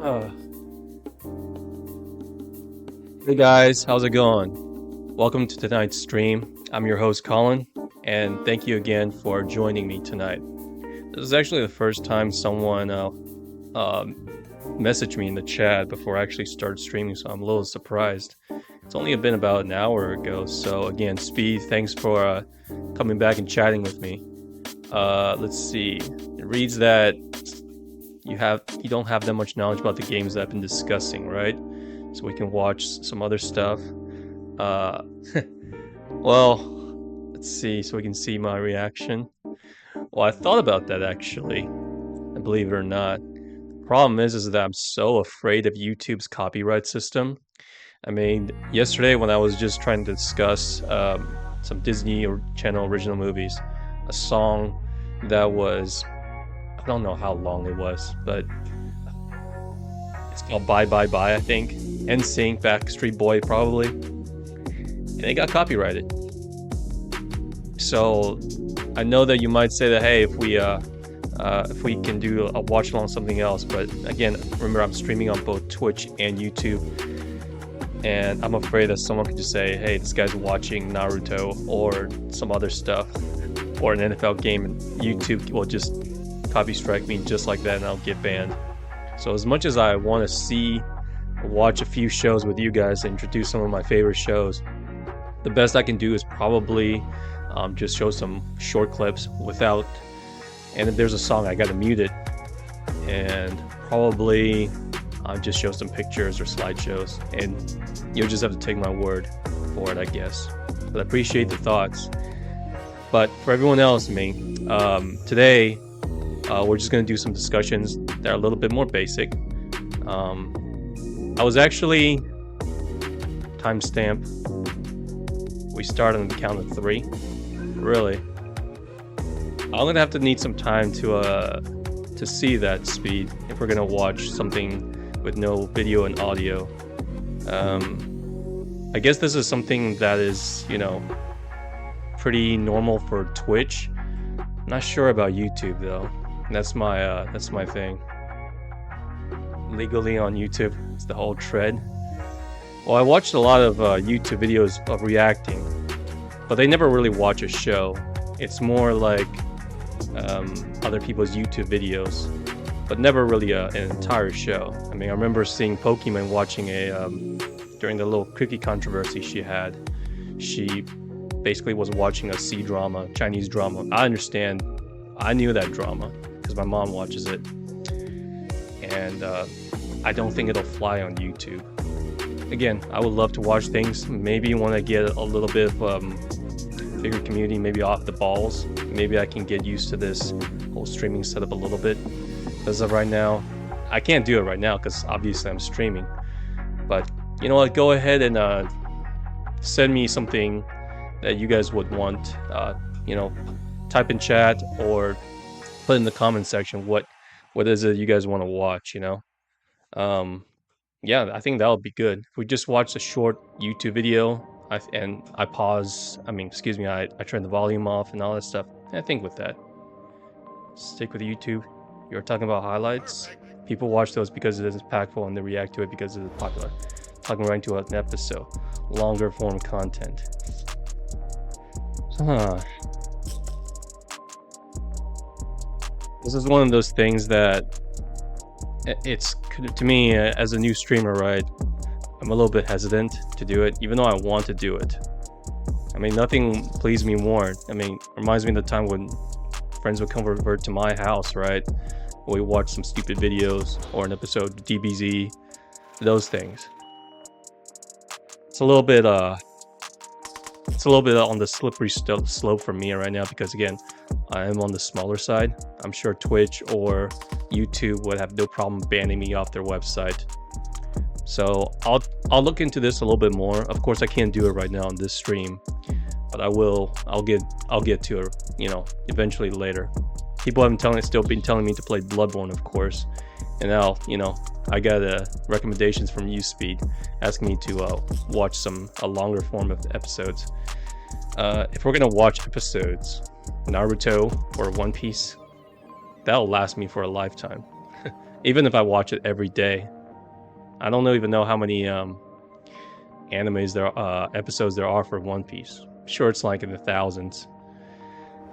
Uh, Hey guys, how's it going? Welcome to tonight's stream. I'm your host Colin, and thank you again for joining me tonight. This is actually the first time someone messaged me in the chat before I actually started streaming, so I'm a little surprised. It's only been about an hour ago, so again, Speed, thanks for coming back and chatting with me. Let's see. It reads that you don't have that much knowledge about the games that I've been discussing, right? So we can watch some other stuff. Well, let's see, so we can see my reaction. Well, I thought about that actually, and believe it or not. The problem is that I'm so afraid of YouTube's copyright system. I mean, yesterday when I was just trying to discuss some Disney Channel original movies, a song that was, I don't know how long it was, but it's called Bye Bye Bye, I think. NSYNC, Backstreet Boy, probably. And it got copyrighted. So I know that you might say that, hey, if we can do a watch along something else, but again, remember I'm streaming on both Twitch and YouTube, and I'm afraid that someone could just say, hey, this guy's watching Naruto or some other stuff, or an NFL game, and YouTube will just copy strike me just like that, and I'll get banned. So as much as I want to watch a few shows with you guys and introduce some of my favorite shows, the best I can do is probably just show some short clips without, and if there's a song, I gotta mute it, and probably just show some pictures or slideshows, and you'll just have to take my word for it, I guess. But I appreciate the thoughts. But for everyone else, today we're just gonna do some discussions that are a little bit more basic. I was actually timestamp. We start on the count of 3. Really, I'm gonna have to need some time to see that, Speed, if we're gonna watch something with no video and audio. I guess this is something that is, pretty normal for Twitch. I'm not sure about YouTube though. That's my thing. Legally on YouTube, it's the whole tread. Well, I watched a lot of YouTube videos of reacting, but they never really watch a show. It's more like other people's YouTube videos, but never really an entire show. I mean, I remember seeing Pokemon watching during the little cookie controversy she had. She basically was watching a C-drama, Chinese drama. I understand. I knew that drama because my mom watches it. And I don't think it'll fly on YouTube. Again, I would love to watch things. Maybe when I get a little bit of bigger community, maybe off the balls, maybe I can get used to this whole streaming setup a little bit. As of right now, I can't do it right now because obviously I'm streaming. But you know what? Go ahead and send me something that you guys would want. Type in chat or put in the comment section what is it you guys want to watch, Yeah, I think that would be good. If we just watch a short YouTube video, I turn the volume off and all that stuff. I think with that, stick with YouTube. You're talking about highlights. People watch those because it is impactful and they react to it because it is popular. Talking right into an episode. Longer form content. This is one of those things that it's, to me, as a new streamer, right, I'm a little bit hesitant to do it, even though I want to do it. I mean, nothing pleased me more. I mean, reminds me of the time when friends would come over to my house, right? We watch some stupid videos or an episode of DBZ, those things. It's a little bit on the slippery slope for me right now because, again, I am on the smaller side. I'm sure Twitch or YouTube would have no problem banning me off their website. So I'll look into this a little bit more. Of course, I can't do it right now on this stream, but I'll get to it, eventually later. People have still been telling me to play Bloodborne, of course, and now, I got recommendations from Speed asking me to watch a longer form of episodes. If we're gonna watch episodes, Naruto or One Piece, that'll last me for a lifetime. Even if I watch it every day, I don't even know how many animes episodes there are for One Piece. I'm sure it's like in the thousands.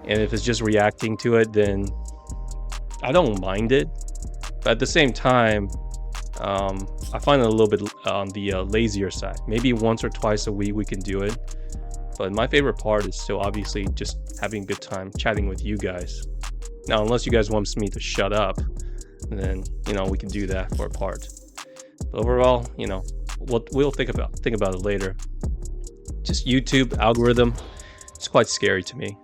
And if it's just reacting to it, then I don't mind it. But at the same time, I find it a little bit on the lazier side. Maybe once or twice a week we can do it. But my favorite part is still obviously just having a good time chatting with you guys. Now, unless you guys want me to shut up, then, you know, we can do that for a part. But overall, you know, we'll think about it later. Just YouTube algorithm, it's quite scary to me.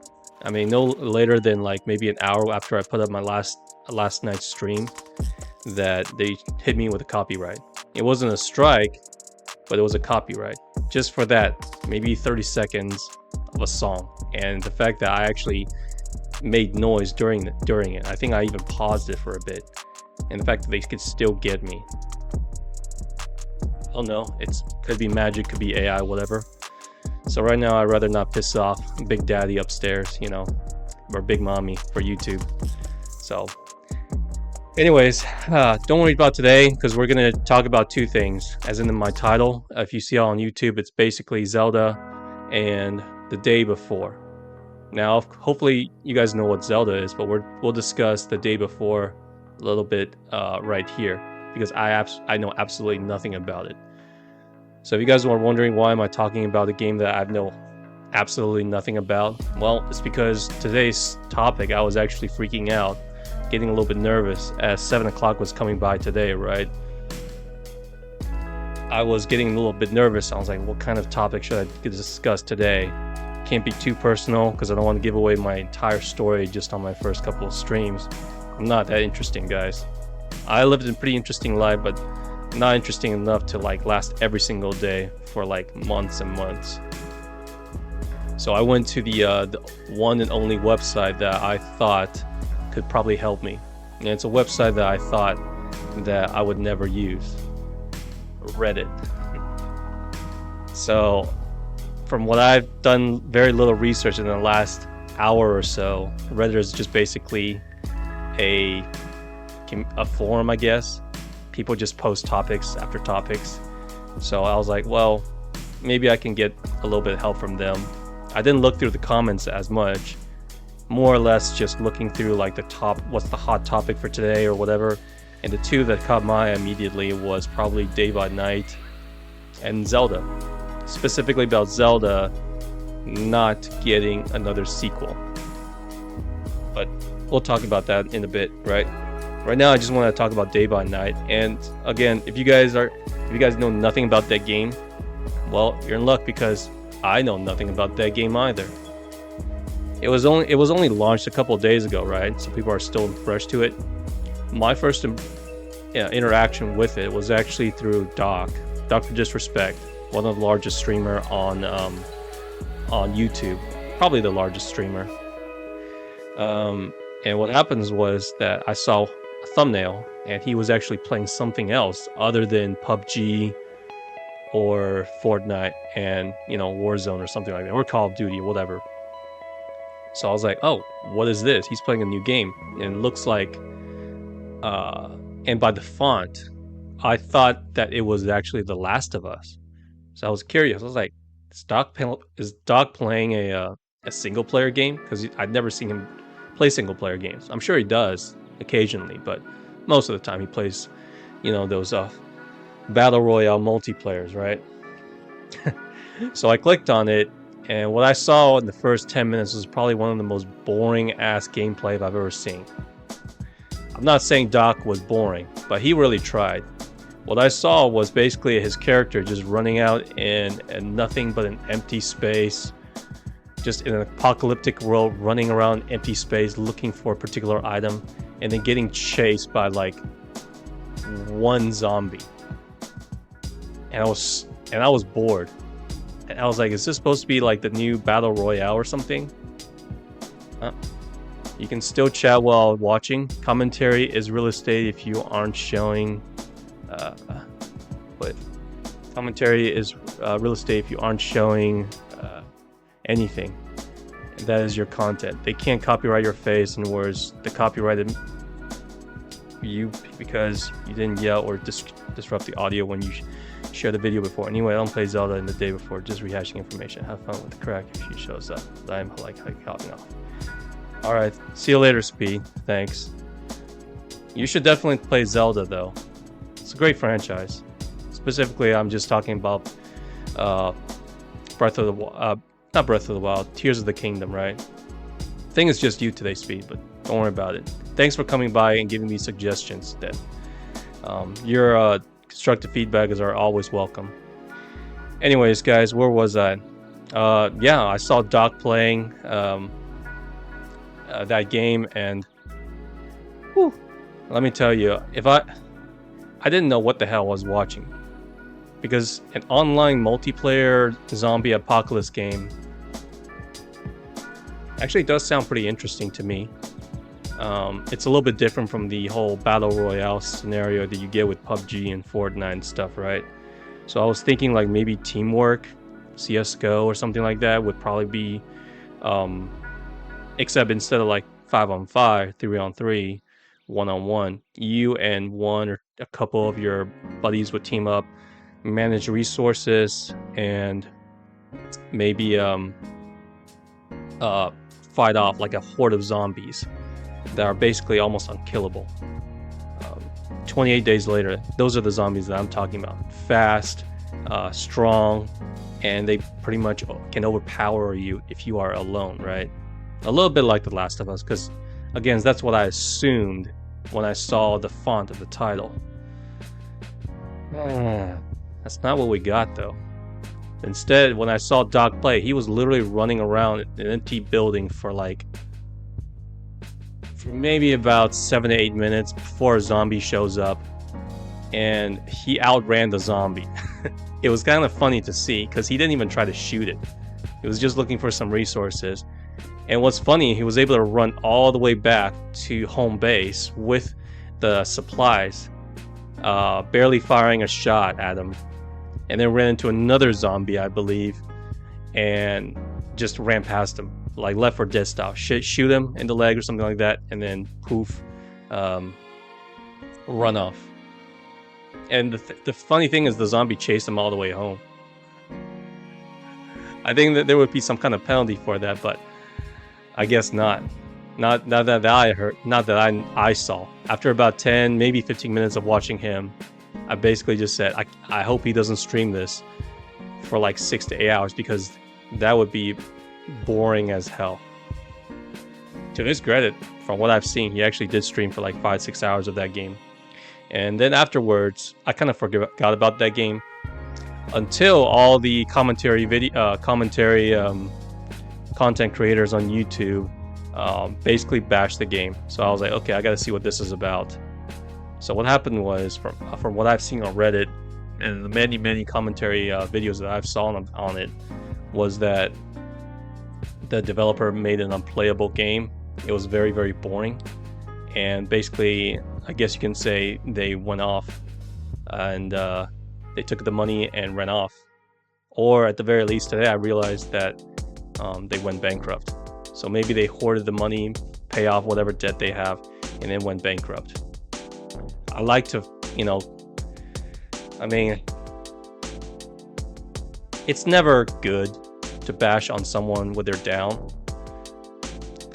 I mean, no later than like maybe an hour after I put up my last night's stream, that they hit me with a copyright. It wasn't a strike, but it was a copyright. Just for that, maybe 30 seconds of a song. And the fact that I actually made noise during it. I think I even paused it for a bit. And the fact that they could still get me. I don't know. It could be magic, could be AI, whatever. So right now, I'd rather not piss off Big Daddy upstairs, you know, or Big Mommy for YouTube. So anyways, don't worry about today, because we're going to talk about two things. As in my title, if you see it on YouTube, it's basically Zelda and The Day Before. Now, hopefully you guys know what Zelda is, but we'll discuss The Day Before a little bit right here, because I know absolutely nothing about it. So if you guys are wondering why am I talking about a game that I know absolutely nothing about, well, it's because today's topic, I was actually freaking out, getting a little bit nervous as 7 o'clock was coming by today, right? I was getting a little bit nervous. I was like, what kind of topic should I discuss today? Can't be too personal because I don't want to give away my entire story just on my first couple of streams. I'm not that interesting, guys. I lived a pretty interesting life, but not interesting enough to like last every single day for like months and months. So I went to the one and only website that I thought could probably help me. And it's a website that I thought that I would never use. Reddit. So from what I've done very little research in the last hour or so, Reddit is just basically a forum, I guess. People just post topics after topics. So I was like, well, maybe I can get a little bit of help from them. I didn't look through the comments as much. More or less just looking through like the top, what's the hot topic for today or whatever. And the two that caught my eye immediately was probably Day by Night and Zelda. Specifically about Zelda not getting another sequel. But we'll talk about that in a bit, right? Right now, I just want to talk about Day by Night. And again, if you guys know nothing about that game, well, you're in luck, because I know nothing about that game either. It was only launched a couple of days ago, right? So people are still fresh to it. My first interaction with it was actually through Dr. Disrespect, one of the largest streamer on YouTube, probably the largest streamer. And what happens was that I saw a thumbnail, and he was actually playing something else other than PUBG or Fortnite and, you know, Warzone or something like that, or Call of Duty, whatever. So I was like, oh, what is this? He's playing a new game, and it looks like, and by the font, I thought that it was actually The Last of Us. So I was curious. I was like, is Doc playing a single player game? Because I'd never seen him play single player games. I'm sure he does occasionally, but most of the time he plays, you know, those battle royale multiplayers, right? So I clicked on it, and what I saw in the first 10 minutes was probably one of the most boring ass gameplay I've ever seen. I'm not saying Doc was boring, but he really tried. What I saw was basically his character just running out in nothing but an empty space, just in an apocalyptic world, running around empty space looking for a particular item, and then getting chased by like one zombie. And I was bored. And I was like, is this supposed to be like the new Battle Royale or something? You can still chat while watching. Commentary is real estate if you aren't showing... Commentary is real estate if you aren't showing anything. That is your content. They can't copyright your face and words. The copyrighted... you because you didn't yell or disrupt the audio when you share the video before. Anyway, I don't play Zelda in the day before, just rehashing information. Have fun with the crack if she shows up. I'm like hopping off. Alright, see you later, Speed. Thanks. You should definitely play Zelda though. It's a great franchise. Specifically, I'm just talking about Breath of the not Breath of the Wild, Tears of the Kingdom, right? I think it's just you today, Speed, but don't worry about it. Thanks for coming by and giving me suggestions, Dan. Your constructive feedback are always welcome. Anyways, guys, where was I? Yeah, I saw Doc playing that game, and whew, let me tell you, if I didn't know what the hell I was watching, because an online multiplayer zombie apocalypse game actually does sound pretty interesting to me. It's a little bit different from the whole battle royale scenario that you get with PUBG and Fortnite and stuff, right? So I was thinking like maybe teamwork, CSGO or something like that would probably be, except instead of like 5-on-5, 3-on-3, 1-on-1, you and one or a couple of your buddies would team up, manage resources, and maybe fight off like a horde of zombies that are basically almost unkillable. 28 days later, those are the zombies that I'm talking about. Fast, strong, and they pretty much can overpower you if you are alone, right? A little bit like The Last of Us, because again, that's what I assumed when I saw the font of the title. That's not what we got though. Instead, when I saw Doc play, he was literally running around an empty building for maybe about 7 to 8 minutes before a zombie shows up, and he outran the zombie. It was kind of funny to see because he didn't even try to shoot it. He was just looking for some resources. And what's funny, he was able to run all the way back to home base with the supplies, barely firing a shot at him, and then ran into another zombie, I believe, and just ran past him, like Left 4 Dead style. Shoot him in the leg or something like that, and then poof, run off. And the funny thing is, the zombie chased him all the way home. I think that there would be some kind of penalty for that, but I guess not. Not that I heard, not that I saw. After about 10, maybe 15 minutes of watching him, I basically just said, I hope he doesn't stream this for like 6 to 8 hours, because that would be boring as hell. To his credit, from what I've seen, he actually did stream for like 5-6 hours of that game. And then afterwards, I kind of forgot about that game until all the commentary content creators on YouTube basically bashed the game. So I was like, okay, I gotta see what this is about. So what happened was, from what I've seen on Reddit and the many commentary videos that I've saw on it, was that the developer made an unplayable game. It was very, very boring, and basically, I guess you can say they went off and they took the money and ran off. Or at the very least, today I realized that they went bankrupt. So maybe they hoarded the money, pay off whatever debt they have, and then went bankrupt. I like to, I mean, it's never good to bash on someone when they're down.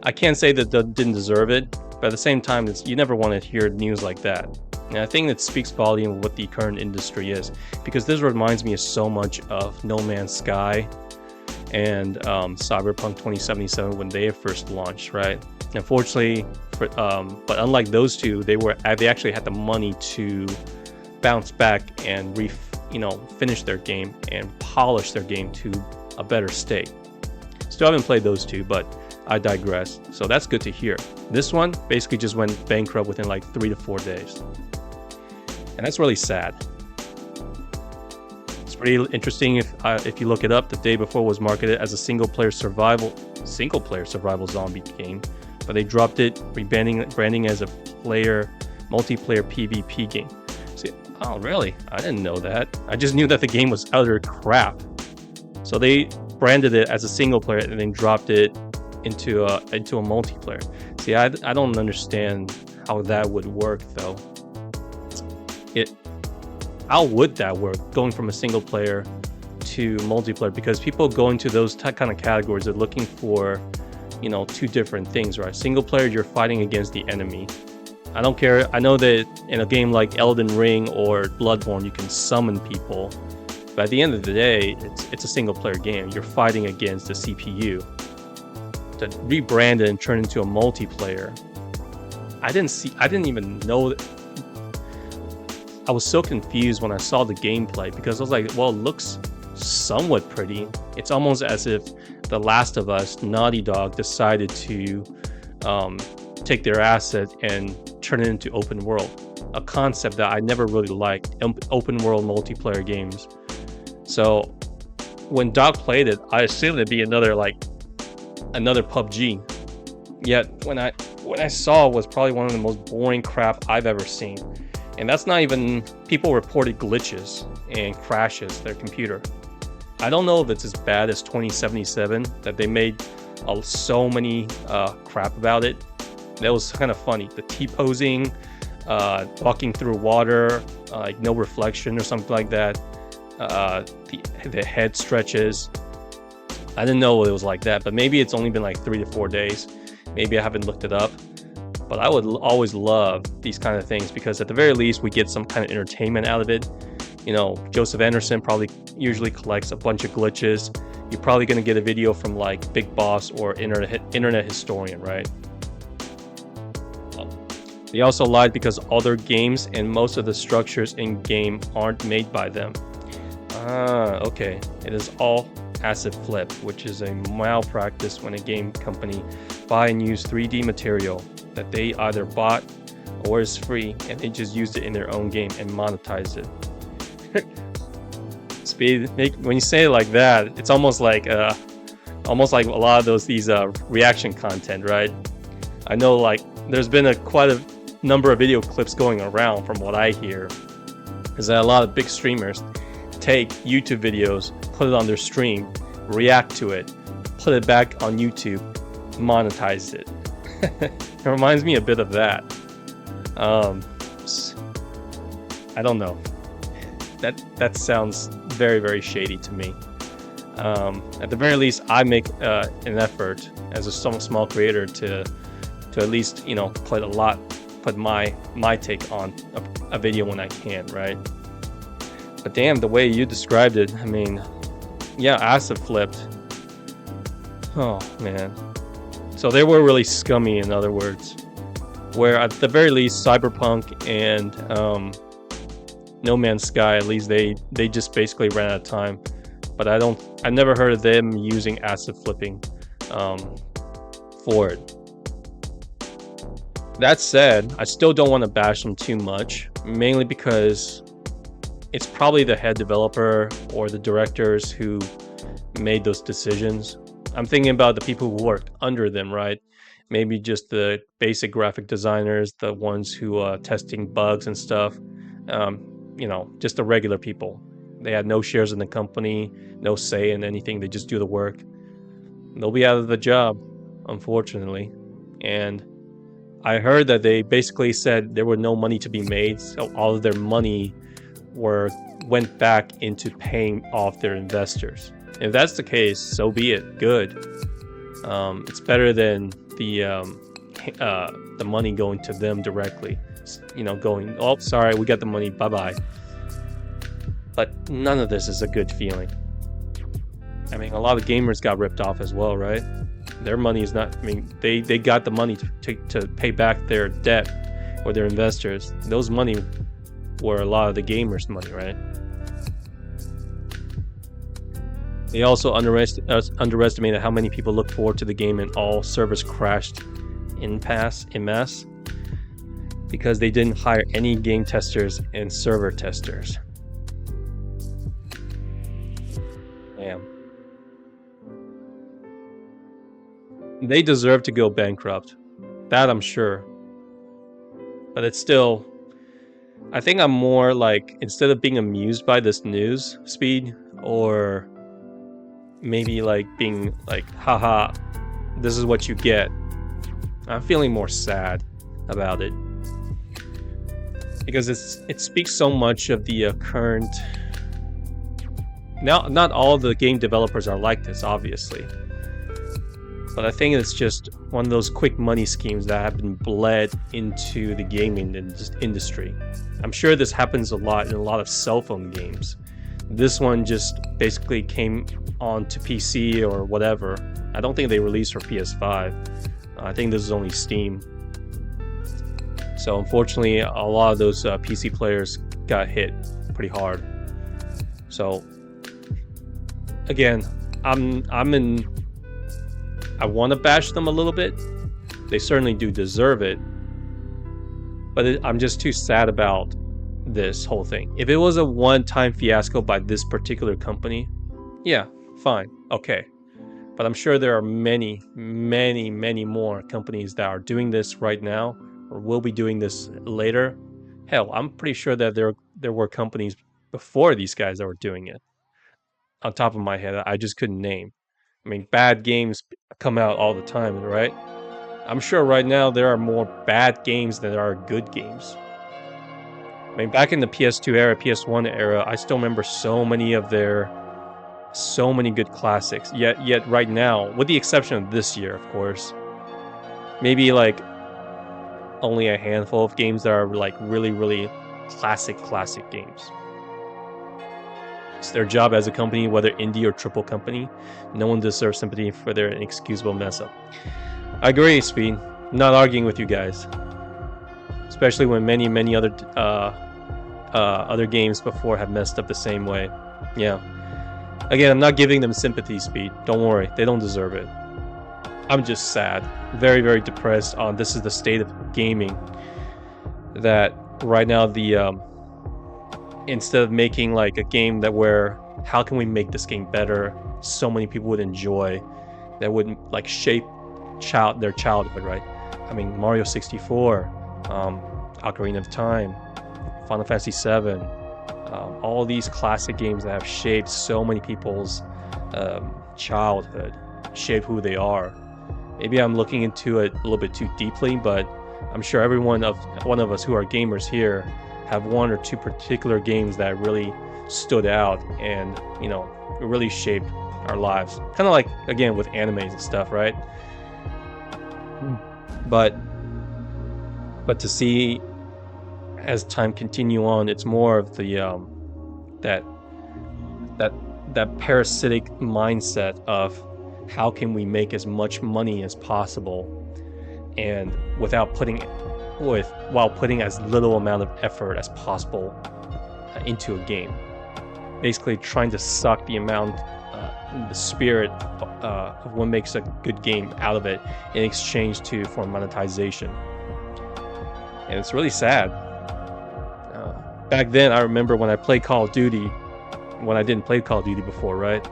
I can't say that they didn't deserve it, but at the same time, you never want to hear news like that. And I think that speaks volume of what the current industry is, because this reminds me of so much of No Man's Sky and Cyberpunk 2077 when they first launched, right? Unfortunately, but unlike those two, they actually had the money to bounce back and finish their game and polish their game to a better state. Still haven't played those two, but I digress. So that's good to hear. This one basically just went bankrupt within like 3 to 4 days, and that's really sad. It's pretty interesting if you look it up. The day before was marketed as a single player survival zombie game, but they dropped it, branding as a multiplayer PvP game. See, oh really? I didn't know that. I just knew that the game was utter crap. So they branded it as a single player and then dropped it into a multiplayer. See, I don't understand how that would work though. How would that work, going from a single player to multiplayer? Because people go into those kind of categories, they're looking for, you know, two different things, right? Single player, you're fighting against the enemy. I don't care. I know that in a game like Elden Ring or Bloodborne, you can summon people, but at the end of the day, it's a single player game. You're fighting against the CPU. To rebrand it and turn into a multiplayer, I didn't even know that. I was so confused when I saw the gameplay, because I was like, well, it looks somewhat pretty. It's almost as if The Last of Us, Naughty Dog, decided to take their asset and turn it into open world, a concept that I never really liked, open world multiplayer games. So when Doc played it, I assumed it'd be another PUBG. Yet when I saw it was probably one of the most boring crap I've ever seen. And that's not even, people reported glitches and crashes their computer. I don't know if it's as bad as 2077, that they made so many crap about it. That was kind of funny. The T-posing, walking through water, like no reflection or something like that. The head stretches. I didn't know it was like that, but maybe it's only been like 3 to 4 days. Maybe I haven't looked it up. But I would always love these kind of things, because at the very least we get some kind of entertainment out of it. You know, Joseph Anderson probably usually collects a bunch of glitches. You're probably going to get a video from like Big Boss or Internet Historian, right? They also lied because all their games and most of the structures in game aren't made by them. Okay. It is all asset flip, which is a malpractice when a game company buy and use 3D material that they either bought or is free, and they just used it in their own game and monetize it. Speed, when you say it like that, it's almost like a lot of these reaction content, right? I know, like, there's been quite a number of video clips going around, from what I hear, is that a lot of big streamers take YouTube videos, put it on their stream, react to it, put it back on YouTube, monetize it. It reminds me a bit of that. I don't know. That sounds very, very shady to me. At the very least, I make an effort as a small creator to at least, you know, put my take on a video when I can, right? But damn, the way you described it, I mean, yeah, asset flipped. Oh man. So they were really scummy, in other words. Where at the very least, Cyberpunk and No Man's Sky, at least they just basically ran out of time. But I never heard of them using asset flipping for it. That said, I still don't want to bash them too much, mainly because it's probably the head developer or the directors who made those decisions. I'm thinking about the people who worked under them, right? Maybe just the basic graphic designers, the ones who testing bugs and stuff. You know, just the regular people. They had no shares in the company, no say in anything. They just do the work. They'll be out of the job, unfortunately. And I heard that they basically said there were no money to be made, so all of their money went back into paying off their investors. If that's the case, so be it. Good. It's better than the money going to them directly. You know, going, oh, sorry, we got the money, bye-bye. But none of this is a good feeling. I mean, a lot of gamers got ripped off as well, right? Their money is not, I mean, they got the money to pay back their debt or their investors. Those money were a lot of the gamers' money, right? They also underestimated how many people looked forward to the game, and all servers crashed en masse because they didn't hire any game testers and server testers. Damn. They deserve to go bankrupt. That I'm sure. But it's still, I think I'm more like, instead of being amused by this news, Speed, or maybe like being like, haha, this is what you get. I'm feeling more sad about it because it speaks so much of the current. Now, not all the game developers are like this, obviously, but I think it's just one of those quick money schemes that have been bled into the gaming industry. I'm sure this happens a lot in a lot of cell phone games. This one just basically came onto PC or whatever. I don't think they released for PS5. I think this is only Steam. So unfortunately, a lot of those PC players got hit pretty hard. So again, I want to bash them a little bit. They certainly do deserve it. But I'm just too sad about this whole thing. If it was a one-time fiasco by this particular company, yeah, fine, okay. But I'm sure there are many, many, many more companies that are doing this right now or will be doing this later. Hell, I'm pretty sure that there were companies before these guys that were doing it. On top of my head, I just couldn't name. I mean, bad games come out all the time, right? I'm sure right now there are more bad games than there are good games. I mean, back in the PS2 era, PS1 era, I still remember so many good classics. Yet right now, with the exception of this year, of course, maybe like only a handful of games that are like really, really classic games. It's their job as a company, whether indie or triple company. No one deserves sympathy for their inexcusable mess up. I agree, Speed. I'm not arguing with you guys. Especially when many other games before have messed up the same way. Yeah. Again, I'm not giving them sympathy, Speed. Don't worry, they don't deserve it. I'm just sad. Very, very depressed on this is the state of gaming. That right now instead of making like a game where how can we make this game better, so many people would enjoy, that would like shape their childhood, right? I mean, Mario 64, Ocarina of Time, Final Fantasy 7, all these classic games that have shaped so many people's childhood, shaped who they are. Maybe I'm looking into it a little bit too deeply, but I'm sure every one of us who are gamers here have one or two particular games that really stood out and, you know, really shaped our lives. Kind of like, again, with animes and stuff, right? But to see as time continue on, it's more of the that parasitic mindset of how can we make as much money as possible, and while putting as little amount of effort as possible into a game. Basically, trying to suck the spirit of what makes a good game out of it in exchange for monetization. And it's really sad. Back then, I remember when I played Call of Duty, when I didn't play Call of Duty before, right?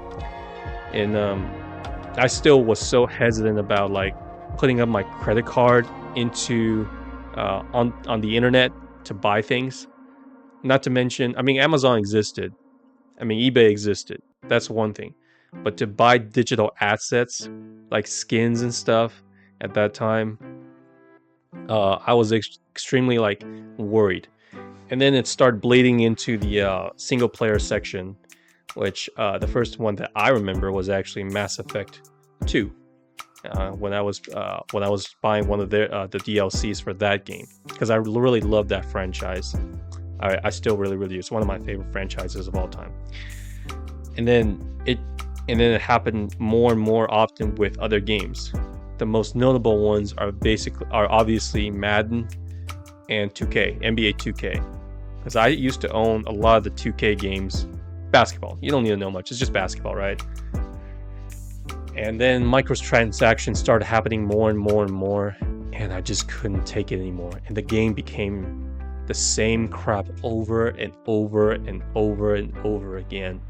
And I still was so hesitant about like putting up my credit card into on the internet to buy things. Not to mention, I mean, Amazon existed. I mean, eBay existed. That's one thing. But to buy digital assets like skins and stuff at that time, I was extremely like worried. And then it started bleeding into the single player section, which the first one that I remember was actually Mass Effect 2. When I was buying one of the DLCs for that game, because I really love that franchise. I still really do. It's one of my favorite franchises of all time. And then it happened more and more often with other games. The most notable ones are obviously Madden and 2K, NBA 2K. Because I used to own a lot of the 2K games. Basketball. You don't need to know much. It's just basketball, right? And then microtransactions started happening more and more, and I just couldn't take it anymore. And the game became the same crap over and over and over and over again.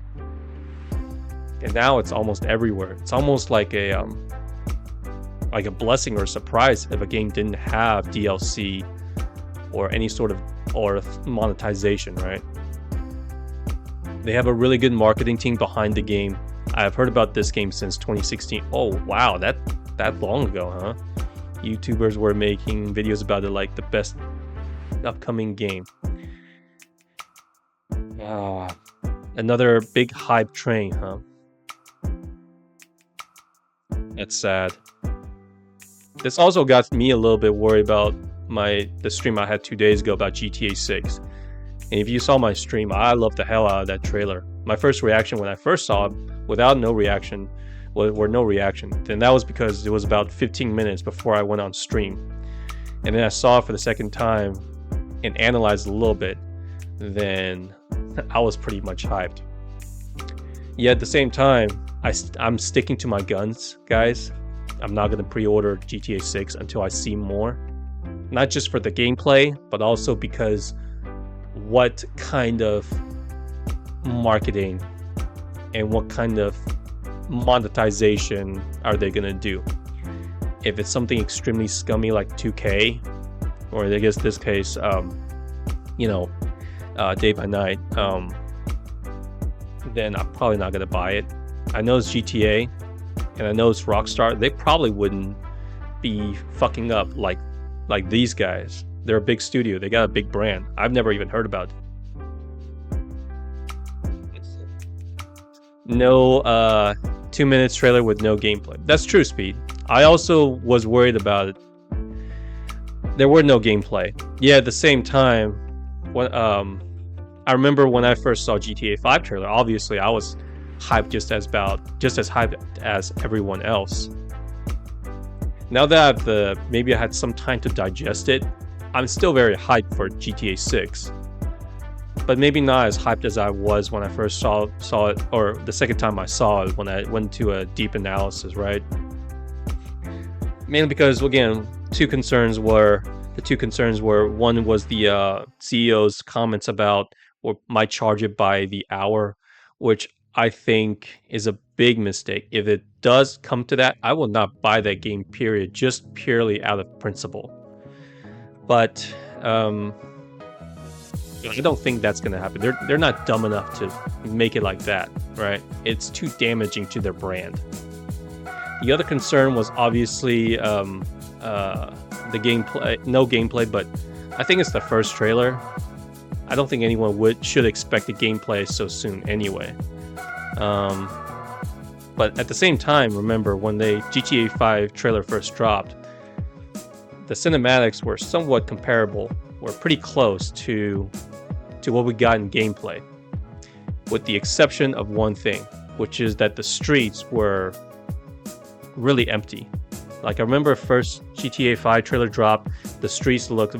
And now it's almost everywhere. It's almost like a blessing or a surprise if a game didn't have DLC or any sort of monetization, right? They have a really good marketing team behind the game. I've heard about this game since 2016. Oh wow, that long ago, huh? YouTubers were making videos about it like the best upcoming game. Another big hype train, huh? That's sad. This also got me a little bit worried about the stream I had 2 days ago about GTA 6. And if you saw my stream, I loved the hell out of that trailer. My first reaction when I first saw it, without no reaction, then that was because it was about 15 minutes before I went on stream. And then I saw it for the second time and analyzed a little bit. Then I was pretty much hyped. Yet at the same time, I'm sticking to my guns, guys. I'm not going to pre-order GTA 6 until I see more. Not just for the gameplay, but also because what kind of marketing and what kind of monetization are they going to do? If it's something extremely scummy like 2K, or I guess this case, Day by Night, then I'm probably not going to buy it. I know it's GTA, and I know it's Rockstar. They probably wouldn't be fucking up like these guys. They're a big studio. They got a big brand. I've never even heard about it. No 2 minutes trailer with no gameplay. That's true, Speed. I also was worried about it. There were no gameplay. Yeah, at the same time, when I remember when I first saw GTA 5 trailer, obviously I was hyped just as hyped as everyone else. Now that maybe I had some time to digest it, I'm still very hyped for GTA 6. But maybe not as hyped as I was when I first saw it, or the second time I saw it when I went to a deep analysis, right? Mainly because, again, the two concerns were one was the CEO's comments about or might charge it by the hour, which I think is a big mistake. If it does come to that, I will not buy that game, period, just purely out of principle. But I don't think that's going to happen. They're not dumb enough to make it like that, right? It's too damaging to their brand. The other concern was obviously the gameplay. No gameplay, but I think it's the first trailer. I don't think anyone should expect the gameplay so soon anyway. But at the same time, remember when the GTA 5 trailer first dropped, the cinematics were somewhat comparable, were pretty close to what we got in gameplay, with the exception of one thing, which is that the streets were really empty. Like, I remember first GTA 5 trailer dropped, the streets looked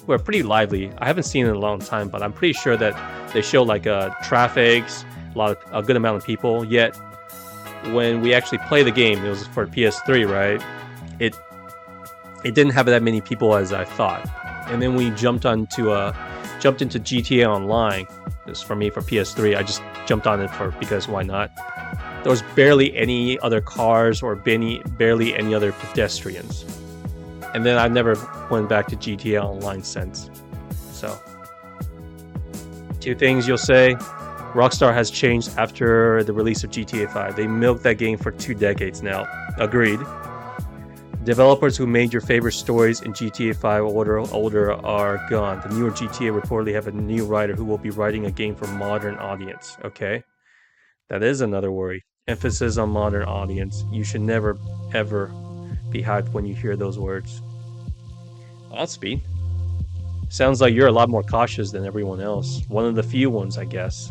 were pretty lively. I haven't seen it in a long time, but I'm pretty sure that they show like traffic, a good amount of people. Yet when we actually play the game, it was for PS3, right? It didn't have that many people as I thought. And then we jumped into GTA Online. This for me for PS3. I just jumped on it because why not? There was barely any other cars or barely any other pedestrians. And then I never went back to GTA Online since. So, two things you'll say. Rockstar has changed after the release of GTA 5. They milked that game for 2 decades now. Agreed. Developers who made your favorite stories in GTA 5 older are gone. The newer GTA reportedly have a new writer who will be writing a game for modern audience. Okay. That is another worry. Emphasis on modern audience. You should never, ever be hyped when you hear those words. Speed. Sounds like you're a lot more cautious than everyone else. One of the few ones, I guess.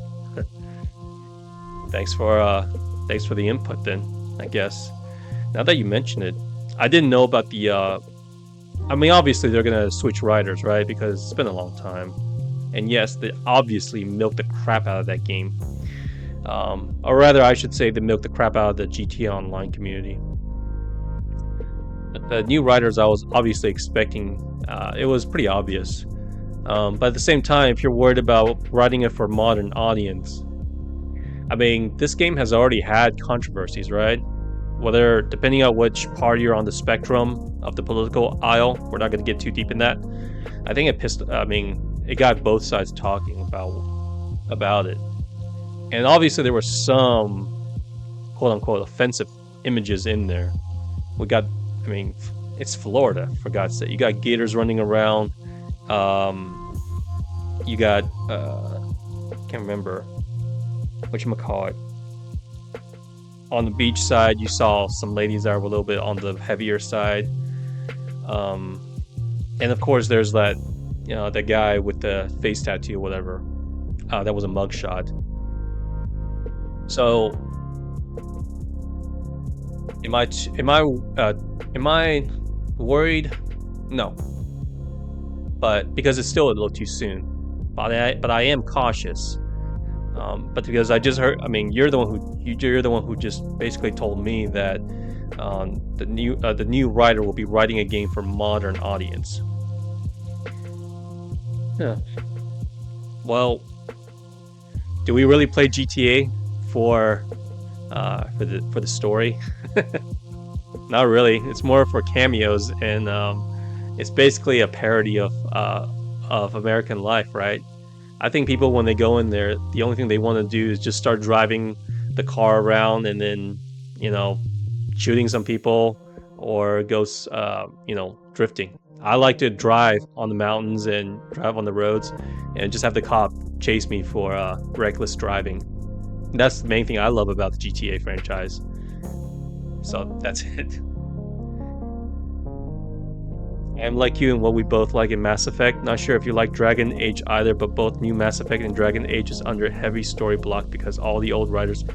Thanks for the input then, I guess. Now that you mention it, I didn't know about the obviously they're gonna switch writers, right? Because it's been a long time. And yes, they obviously milked the crap out of that game. Or rather, I should say they milked the crap out of the GTA Online community. The new writers I was obviously expecting, it was pretty obvious. But at the same time, if you're worried about writing it for modern audience, I mean, this game has already had controversies, right? Whether, depending on which party you're on the spectrum of the political aisle, we're not going to get too deep in that. I think it got both sides talking about it. And obviously there were some quote-unquote offensive images in there. We got, I mean, it's Florida, for God's sake. You got gators running around. You got, can't remember whatchamacallit. On the beach side, you saw some ladies that were a little bit on the heavier side. And of course, there's that, that guy with the face tattoo, whatever. That was a mugshot. So, am I worried? No, but because it's still a little too soon. But I am cautious. But because I just heard, I mean, you're the one who just basically told me that the new writer will be writing a game for modern audience. Yeah. Well, do we really play GTA for the story? Not really. It's more for cameos, and it's basically a parody of American life, right? I think people, when they go in there, the only thing they want to do is just start driving the car around and then, shooting some people or go, drifting. I like to drive on the mountains and drive on the roads and just have the cop chase me for reckless driving. That's the main thing I love about the GTA franchise. So that's it. I'm like you in what we both like in Mass Effect. Not sure if you like Dragon Age either, but both new Mass Effect and Dragon Age is under heavy story block because all the old writers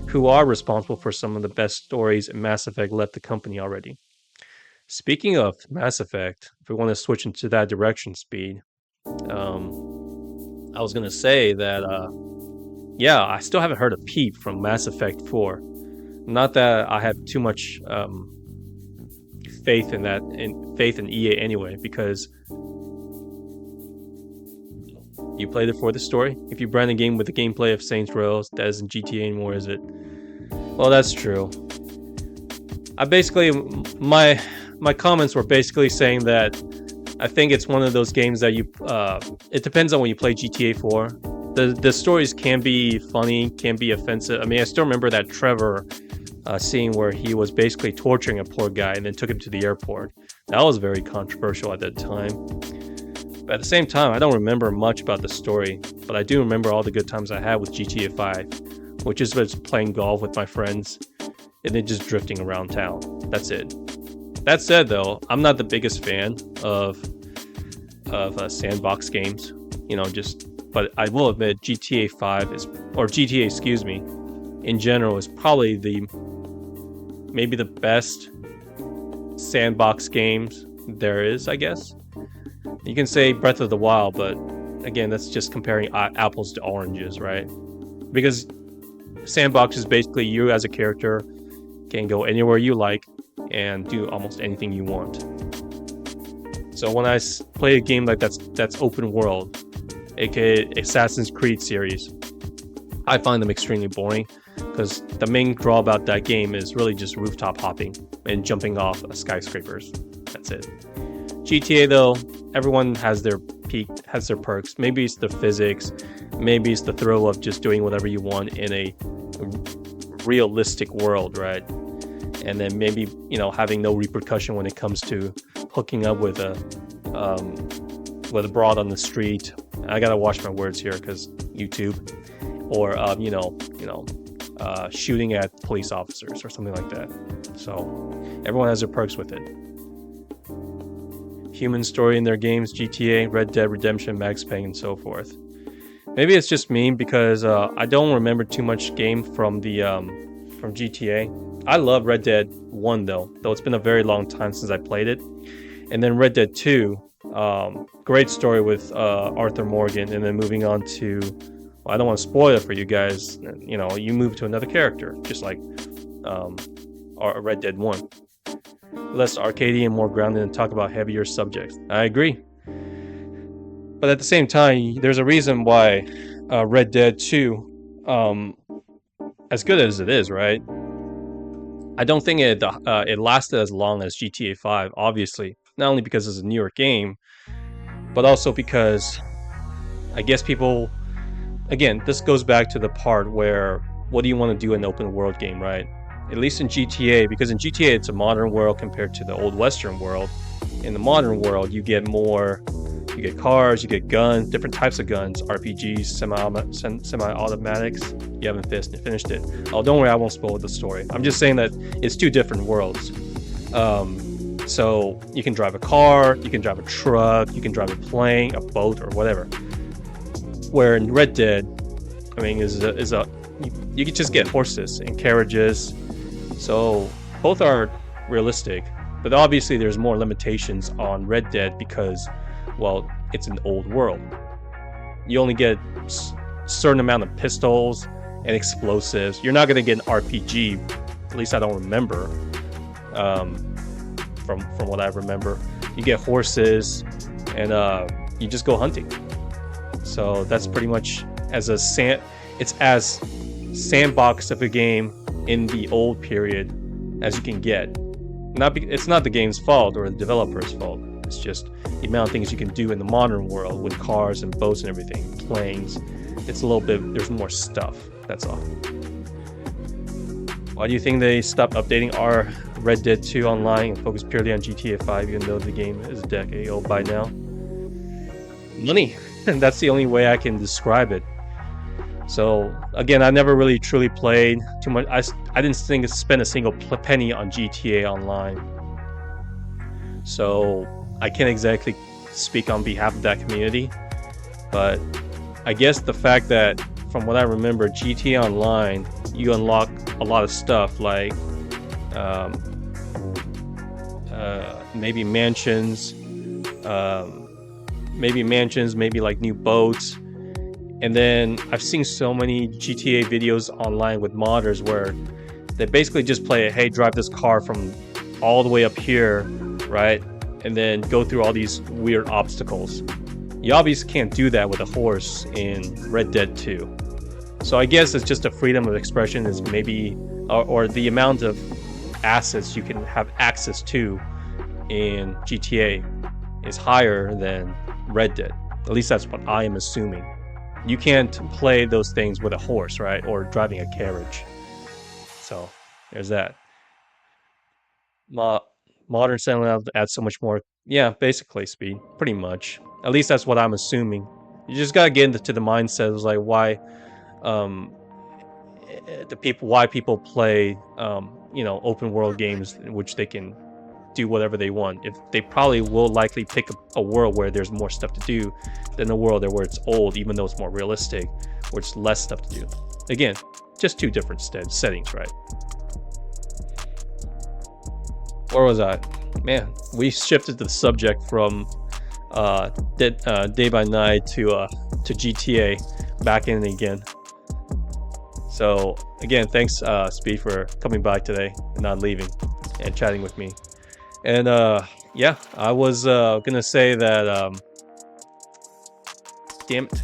who are responsible for some of the best stories in Mass Effect left the company already. Speaking of Mass Effect, if we want to switch into that direction, Speed, I was going to say that, I still haven't heard a peep from Mass Effect 4. Not that I have too much faith in EA anyway, because you played it for the story. If you brand a game with the gameplay of Saints Row, that isn't GTA anymore, is it? Well, that's true. I basically, my comments were basically saying that I think it's one of those games that it depends on when you play GTA 4. The stories can be funny, can be offensive. I mean, I still remember that Trevor scene where he was basically torturing a poor guy and then took him to the airport. That was very controversial at that time. But at the same time, I don't remember much about the story, but I do remember all the good times I had with GTA 5, which is just playing golf with my friends and then just drifting around town. That's it. That said, though, I'm not the biggest fan of sandbox games. But I will admit GTA 5 in general is probably maybe the best sandbox games there is, I guess. You can say Breath of the Wild, but again, that's just comparing apples to oranges, right? Because sandbox is basically you as a character can go anywhere you like and do almost anything you want. So when I play a game like that's open world, aka Assassin's Creed series, I find them extremely boring because the main draw about that game is really just rooftop hopping and jumping off skyscrapers. That's it. GTA though, everyone has their peak, has their perks. Maybe it's the physics, maybe it's the thrill of just doing whatever you want in a realistic world, right? And then maybe, having no repercussion when it comes to hooking up with a broad on the street. I gotta watch my words here because YouTube, or shooting at police officers or something like that. So everyone has their perks with it. Human story in their games: GTA, Red Dead Redemption, Max Payne, and so forth. Maybe it's just me because I don't remember too much game from GTA. I love Red Dead 1 though it's been a very long time since I played it. And then Red Dead 2, great story with Arthur Morgan, and then moving on to, I don't want to spoil it for you guys, you move to another character, just like Red Dead 1. Less arcadey and more grounded and talk about heavier subjects. I agree. But at the same time, there's a reason why Red Dead 2, as good as it is, right? I don't think it lasted as long as GTA 5, obviously. Not only because it's a newer game, but also because I guess people, again, this goes back to the part where, what do you want to do in an open world game, right? at least in GTA, because in GTA it's a modern world compared to the old Western world. In the modern world, you get more, you get cars, you get guns, different types of guns, RPGs, semi-automatics. You haven't finished it. Oh, don't worry, I won't spoil the story. I'm just saying that it's two different worlds. So you can drive a car, you can drive a truck, you can drive a plane, a boat, or whatever. Where in Red Dead, I mean, you can just get horses and carriages. So both are realistic, but obviously there's more limitations on Red Dead because, well, it's an old world. You only get a certain amount of pistols and explosives. You're not going to get an RPG, at least I don't remember. From what I remember, you get horses and you just go hunting. So that's pretty much it's as sandbox of a game in the old period as you can get. It's not the game's fault or the developer's fault. It's just the amount of things you can do in the modern world with cars and boats and everything, planes. It's a little bit, there's more stuff. That's all. Why do you think they stopped updating our Red Dead 2 online and focus purely on GTA 5 even though the game is a decade old by now? Money. That's the only way I can describe it. So again, I never really truly played too much. I didn't spend a single penny on GTA Online. So I can't exactly speak on behalf of that community. But I guess the fact that, from what I remember, GTA Online, you unlock a lot of stuff like maybe mansions, maybe like new boats. And then I've seen so many GTA videos online with modders where they basically just play, hey, drive this car from all the way up here, right? And then go through all these weird obstacles. You obviously can't do that with a horse in Red Dead 2. So I guess it's just a freedom of expression is maybe, or the amount of assets you can have access to in GTA is higher than Red Dead. At least that's what I am assuming. You can't play those things with a horse, right? Or driving a carriage. So there's that. Modern setting adds so much more. Yeah, basically speed, pretty much. At least that's what I'm assuming. You just gotta get into the mindset of like why, why people play, open world games in which they can do whatever they want. If they probably will likely pick a world where there's more stuff to do than a world where it's old, even though it's more realistic, where it's less stuff to do. Again, just two different settings, right? Where was I? Man, we shifted the subject from Day by Night to GTA back in again. So again, thanks Speed for coming by today and not leaving and chatting with me. And yeah, I was gonna say that damn it.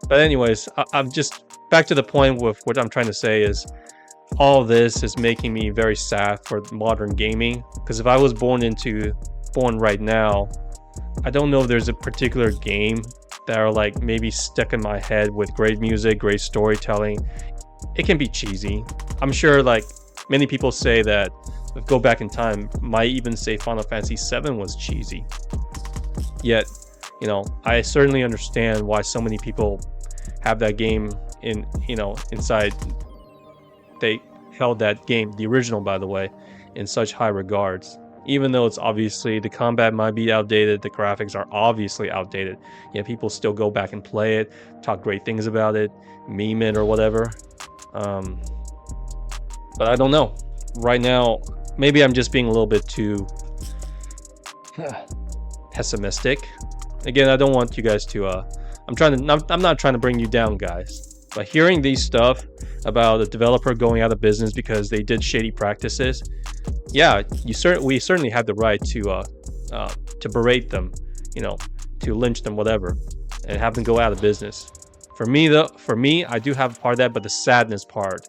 But anyways, I'm just back to the point with what I'm trying to say is all this is making me very sad for modern gaming, because if I was born right now, I don't know if there's a particular game that are like maybe stuck in my head with great music, great storytelling. It can be cheesy. I'm sure like many people say that go back in time, might even say Final Fantasy VII was cheesy. Yet, I certainly understand why so many people have that game inside. They held that game, the original by the way, in such high regards. Even though it's obviously, the combat might be outdated, the graphics are obviously outdated, yet people still go back and play it, talk great things about it, meme it or whatever. But I don't know. Right now, maybe I'm just being a little bit too pessimistic. Again, I don't want you guys to I'm not trying to bring you down, guys. But hearing these stuff about a developer going out of business because they did shady practices, yeah, we certainly have the right to berate them, to lynch them, whatever, and have them go out of business. For me, I do have a part of that, but the sadness part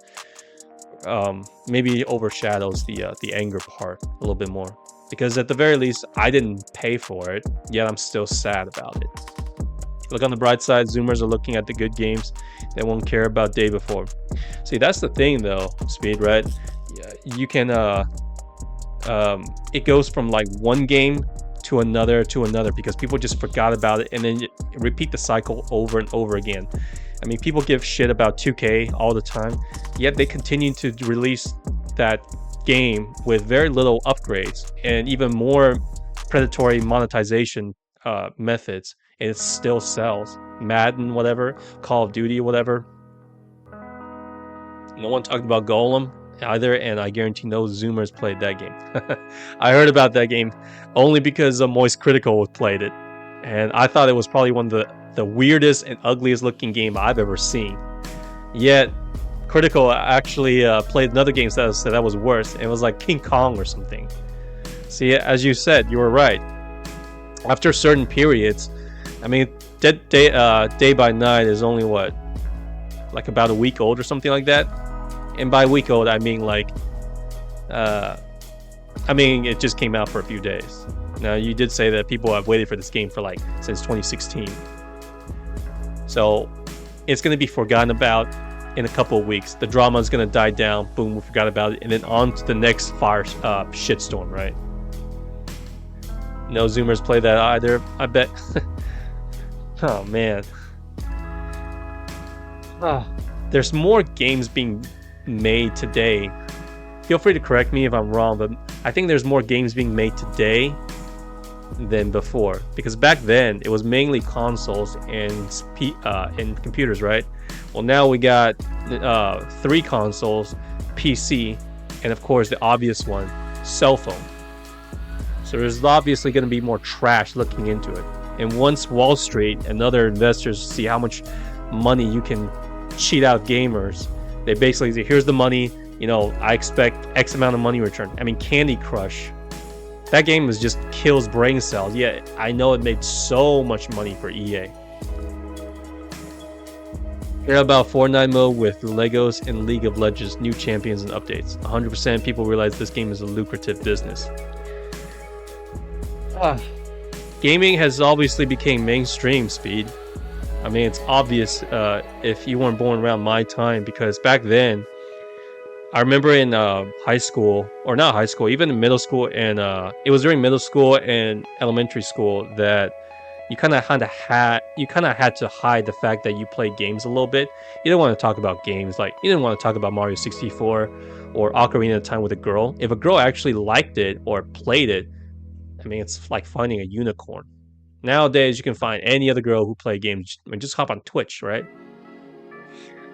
maybe overshadows the anger part a little bit more, because at the very least, I didn't pay for it, yet I'm still sad about it. Look on the bright side, Zoomers are looking at the good games. They won't care about day before. See, that's the thing though, Speed, right? You can it goes from like one game to another because people just forgot about it, and then repeat the cycle over and over again. I mean, people give shit about 2K all the time, yet they continue to release that game with very little upgrades and even more predatory monetization methods, and it still sells. Madden, whatever, Call of Duty, whatever. No one talked about Golem either, and I guarantee no Zoomers played that game. I heard about that game only because Moist Critical played it, and I thought it was probably one of the weirdest and ugliest looking game I've ever seen. Yet Critical actually played another game that was worse. It was like King Kong or something. See, as you said, you were right. After certain periods, I mean, Day by Night is only what, like about a week old or something like that. And by week old, I mean like, it just came out for a few days. Now, you did say that people have waited for this game for like since 2016. So it's going to be forgotten about in a couple of weeks. The drama is going to die down. Boom, we forgot about it. And then on to the next shitstorm, right? No Zoomers play that either, I bet. Oh, man. There's more games being made today. Feel free to correct me if I'm wrong, but I think there's more games being made today than before, because back then it was mainly consoles and computers, right? Well, now we got 3 consoles, PC, and of course the obvious one, cell phone. So there's obviously going to be more trash looking into it. And once Wall Street and other investors see how much money you can cheat out gamers, they basically say, here's the money, I expect X amount of money return. I mean, Candy Crush, that game just kills brain cells. Yeah, I know it made so much money for EA. Hear about Fortnite mode with Legos and League of Legends, new champions and updates. 100% people realize this game is a lucrative business. Gaming has obviously become mainstream, Speed. I mean, it's obvious if you weren't born around my time, because back then, I remember in high school, or not high school, even in middle school, and it was during middle school and elementary school that you kind of had to hide the fact that you played games a little bit. You didn't want to talk about games, like you didn't want to talk about Mario 64 or Ocarina of Time with a girl. If a girl actually liked it or played it, I mean, it's like finding a unicorn. Nowadays, you can find any other girl who play games and just hop on Twitch, right?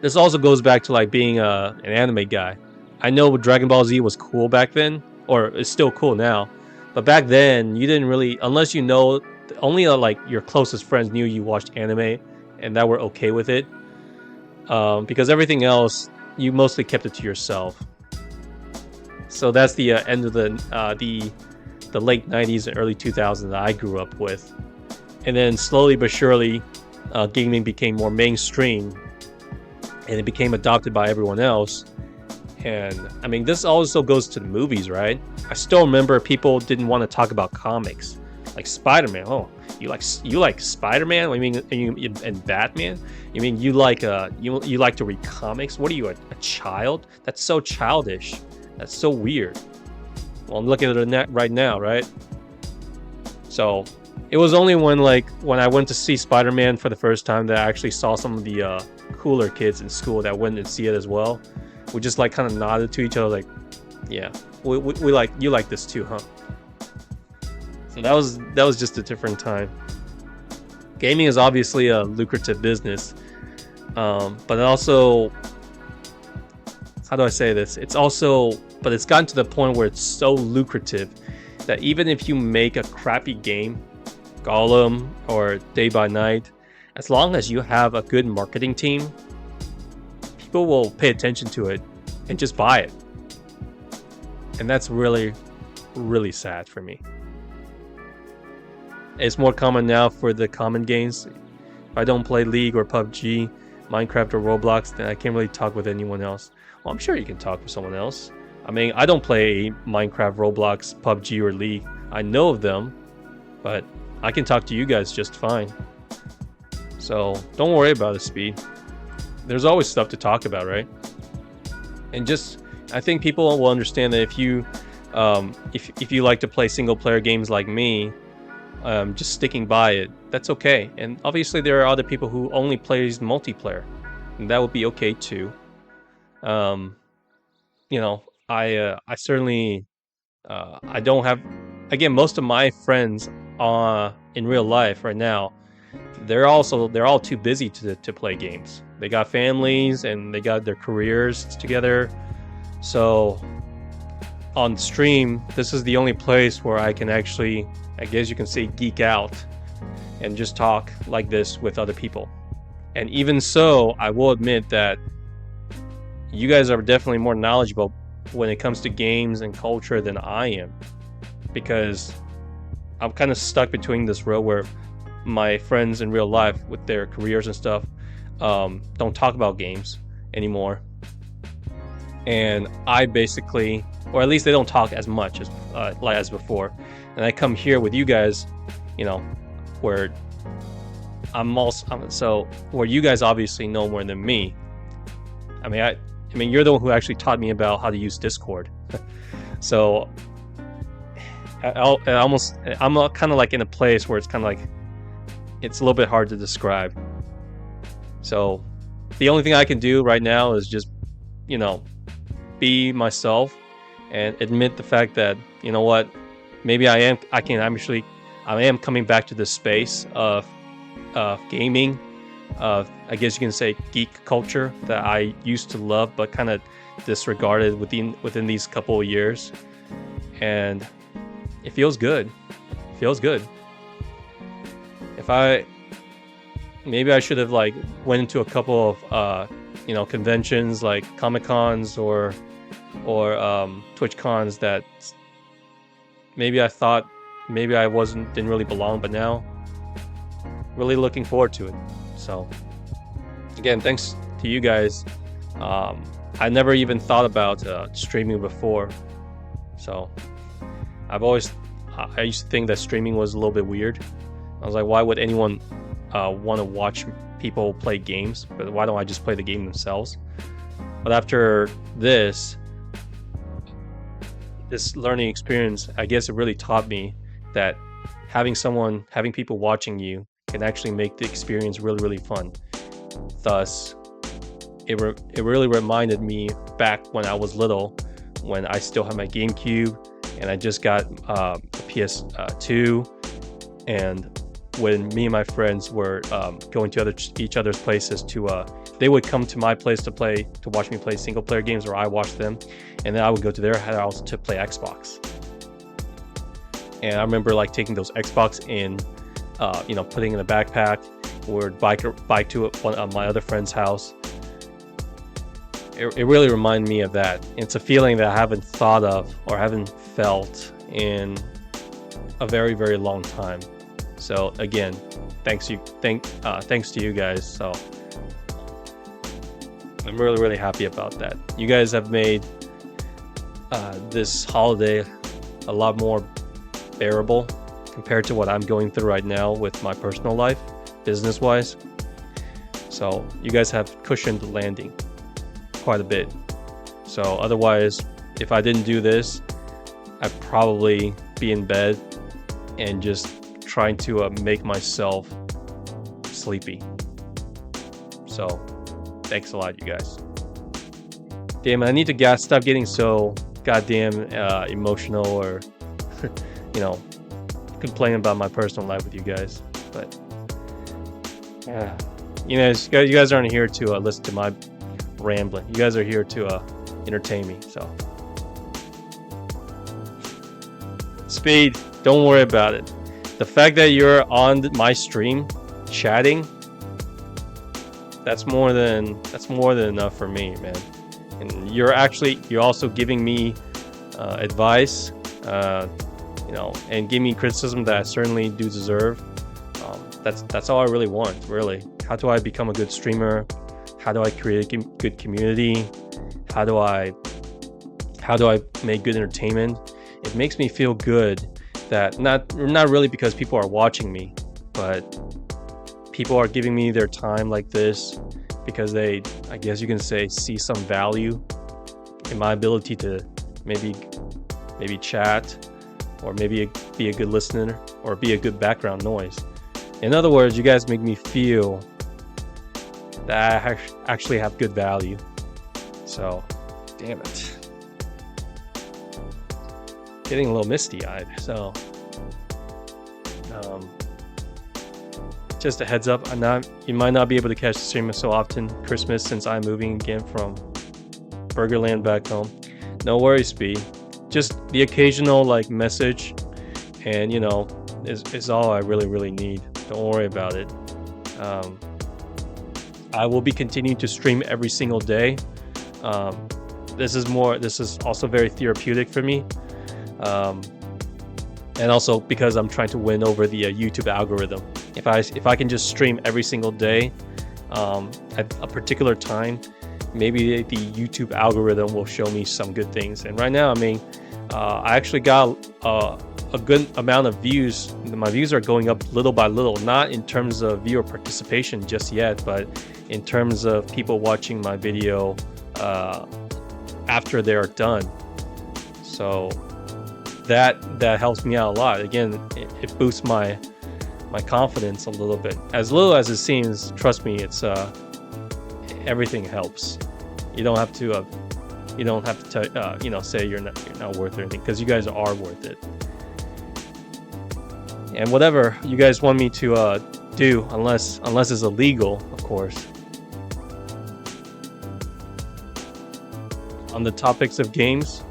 This also goes back to like being an anime guy. I know Dragon Ball Z was cool back then, or it's still cool now, but back then you didn't really, unless only like your closest friends knew you watched anime, and that were okay with it, because everything else you mostly kept it to yourself. So that's the end of the late 90s and early 2000s that I grew up with. And then slowly but surely, gaming became more mainstream, and it became adopted by everyone else. And I mean, this also goes to the movies, right? I still remember people didn't want to talk about comics, like Spider-Man. Oh, you like Spider-Man? I mean, and Batman? You mean you like to read comics? What are you, a child? That's so childish. That's so weird. Well, I'm looking at the net right now, right? So it was only when I went to see Spider-Man for the first time that I actually saw some of the cooler kids in school that went and see it as well. We just like kind of nodded to each other like, yeah, we like, you like this too, huh? So that was just a different time. Gaming is obviously a lucrative business, but it also, how do I say this? But it's gotten to the point where it's so lucrative that even if you make a crappy game, Golem or Day by Night, as long as you have a good marketing team, people will pay attention to it and just buy it. And that's really, really sad for me. It's more common now for the common games. If I don't play League or PUBG, Minecraft or Roblox, then I can't really talk with anyone else. Well, I'm sure you can talk with someone else. I mean, I don't play Minecraft, Roblox, PUBG, or League. I know of them, but I can talk to you guys just fine. So don't worry about it, Speed. There's always stuff to talk about, right? And just, I think people will understand that if you like to play single player games like me, just sticking by it, that's okay. And obviously there are other people who only plays multiplayer, and that would be okay too. You know, I certainly I don't have, again, most of my friends in real life right now, they're all too busy to play games. They got families and they got their careers together. So on stream, this is the only place where I can actually, I guess you can say, geek out and just talk like this with other people. And even so, I will admit that you guys are definitely more knowledgeable when it comes to games and culture than I am, because I'm kind of stuck between this road where my friends in real life with their careers and stuff don't talk about games anymore, and I basically, or at least they don't talk as much as before, and I come here with you guys, you know, where where you guys obviously know more than me. I mean, you're the one who actually taught me about how to use Discord. So I'm kind of like in a place where it's kind of like, it's a little bit hard to describe. So the only thing I can do right now is just, you know, be myself and admit the fact that, you know what, maybe I am coming back to this space of gaming, I guess you can say geek culture that I used to love but kind of disregarded within these couple of years, and it feels good. It feels good. Maybe I should have like went into a couple of conventions like Comic Cons or Twitch cons that maybe I thought maybe I didn't really belong, but now really looking forward to it. So again, thanks to you guys. I never even thought about streaming before, so I used to think that streaming was a little bit weird. I was like, why would anyone want to watch people play games? But why don't I just play the game themselves? But after this learning experience, I guess it really taught me that having people watching you can actually make the experience really, really fun. Thus, it really reminded me back when I was little, when I still had my GameCube and I just got a PS2, and when me and my friends were going to each other's places they would come to my place to watch me play single player games, or I watched them, and then I would go to their house to play Xbox. And I remember like taking those Xbox in, putting in a backpack, or bike to one of my other friend's house. It really reminded me of that. It's a feeling that I haven't thought of or haven't felt in a very, very long time. So again, thanks to you guys. So I'm really, really happy about that. You guys have made this holiday a lot more bearable compared to what I'm going through right now with my personal life, business-wise. So you guys have cushioned the landing quite a bit. So otherwise, if I didn't do this, I'd probably be in bed and just trying to make myself sleepy. So thanks a lot, you guys. Damn, I need to stop getting so goddamn emotional or complaining about my personal life with you guys. But you guys aren't here to listen to my rambling. You guys are here to entertain me. So Speed, don't worry about it. The fact that you're on my stream chatting, that's more than enough for me, man. And you're also giving me advice, and giving me criticism that I certainly do deserve. That's all I really want, really. How do I become a good streamer? How do I create a good community? How do I make good entertainment? It makes me feel good that not really because people are watching me, but people are giving me their time like this because they, I guess you can say, see some value in my ability to maybe chat, or maybe be a good listener, or be a good background noise. In other words, you guys make me feel that I actually have good value. So, damn it. Getting a little misty-eyed. So, just a heads up, you might not be able to catch the stream so often Christmas, since I'm moving again from Burgerland back home. No worries, Speed. Just the occasional like message, and you know, is all I really need. Don't worry about it. I will be continuing to stream every single day. This is also very therapeutic for me. And also because I'm trying to win over the YouTube algorithm. If I can just stream every single day at a particular time, maybe the YouTube algorithm will show me some good things. And right now, I mean, I actually got a good amount of views. My views are going up little by little, not in terms of viewer participation just yet, but in terms of people watching my video after they're done. So that helps me out a lot. Again, it boosts my confidence a little bit. As little as it seems, trust me, it's everything helps. You don't have to say you're not worth anything, because you guys are worth it. And whatever you guys want me to do, unless it's illegal, of course. On the topics of games,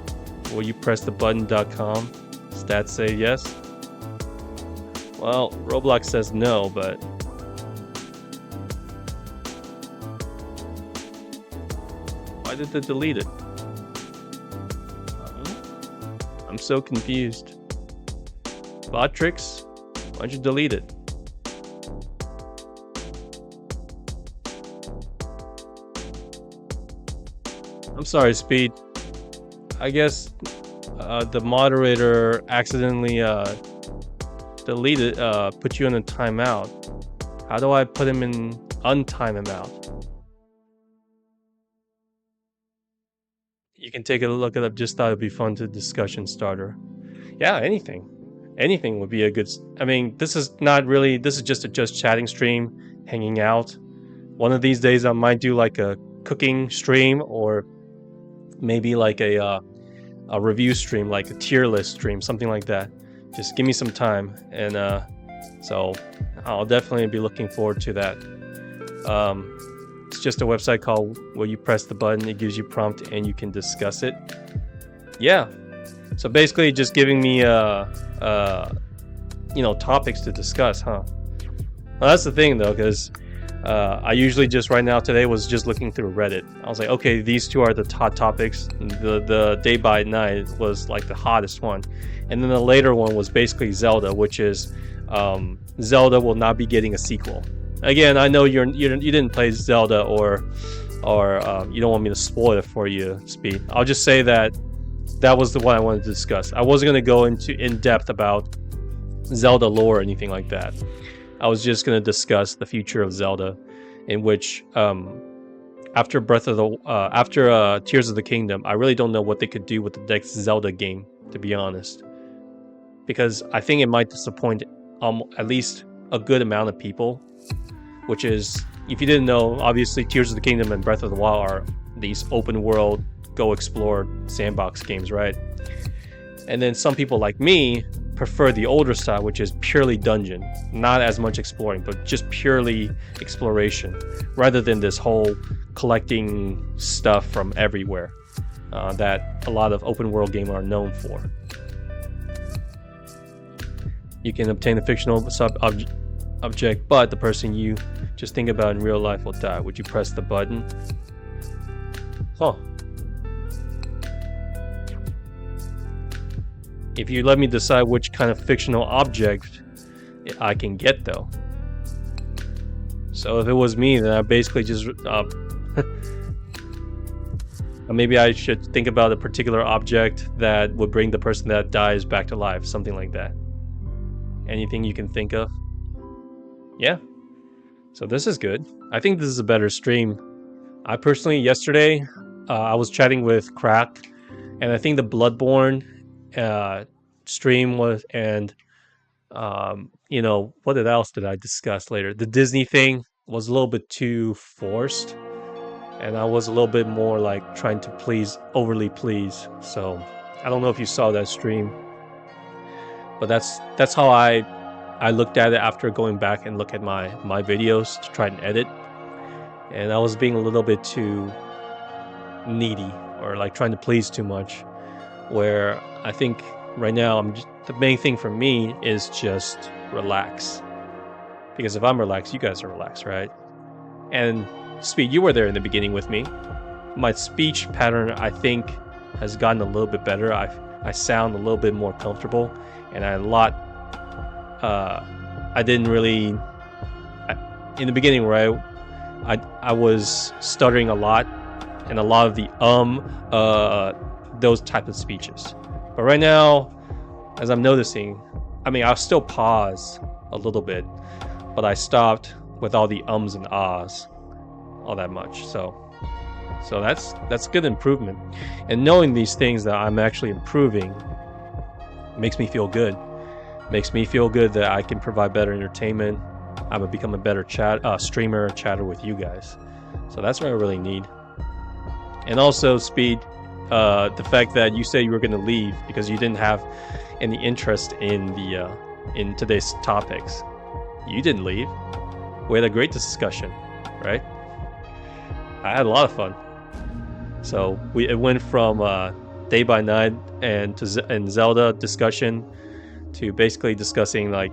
will you press the button.com? Stats say yes. Well, Roblox says no, but why did they delete it? I'm so confused. Botrix, why'd you delete it? I'm sorry, Speed. I guess the moderator accidentally put you in a timeout. How do I put him in untime him out? You can take a look at it. Just thought it'd be fun to discussion starter. Yeah, anything would be a good. I mean, this is just a just chatting stream, hanging out. One of these days I might do like a cooking stream, or maybe like a review stream, like a tier list stream, something like that. Just give me some time, and so I'll definitely be looking forward to that. It's just a website called where you press the button, it gives you prompt, and you can discuss it. Yeah. So basically, just giving me topics to discuss, huh? Well, that's the thing though, because I usually today was just looking through Reddit. I was like, okay, these two are the hot topics. The Day by Night was like the hottest one, and then the later one was basically Zelda, which is Zelda will not be getting a sequel. Again, I know you didn't play Zelda, or you don't want me to spoil it for you, Speed. I'll just say that was the one I wanted to discuss. I wasn't going to go in depth about Zelda lore or anything like that. I was just going to discuss the future of Zelda, in which after Tears of the Kingdom, I really don't know what they could do with the next Zelda game, to be honest, because I think it might disappoint at least a good amount of people. Which is, if you didn't know, obviously Tears of the Kingdom and Breath of the Wild are these open world, go explore sandbox games, right? And then some people like me prefer the older style, which is purely dungeon, not as much exploring, but just purely exploration, rather than this whole collecting stuff from everywhere that a lot of open world games are known for. You can obtain a fictional object, but the person you just think about in real life will die. Would you press the button? Huh. If you let me decide which kind of fictional object I can get, though. So if it was me, then I basically just maybe I should think about a particular object that would bring the person that dies back to life, something like that. Anything you can think of? Yeah. So this is good. I think this is a better stream. I personally, yesterday, I was chatting with Crack, and I think the Bloodborne stream was, and what else did I discuss later? The Disney thing was a little bit too forced, and I was a little bit more like trying to overly please. So I don't know if you saw that stream, but that's how I looked at it after going back and look at my videos to try and edit, and I was being a little bit too needy or like trying to please too much, where I think right now the main thing for me is just relax, because if I'm relaxed, you guys are relaxed, right? And Speed, you were there in the beginning with me. My speech pattern, I think, has gotten a little bit better. I sound a little bit more comfortable, and I didn't really in the beginning, right? I was stuttering a lot, and a lot of the those type of speeches. But right now, as I'm noticing, I mean, I'll still pause a little bit, but I stopped with all the ums and ahs all that much. So that's good improvement. And knowing these things that I'm actually improving makes me feel good. Makes me feel good that I can provide better entertainment. I'm gonna become a better streamer, chatter with you guys. So that's what I really need. And also, Speed, the fact that you said you were gonna leave because you didn't have any interest in in today's topics. You didn't leave. We had a great discussion, right? I had a lot of fun. So it went from Day by Night and Zelda discussion to basically discussing like,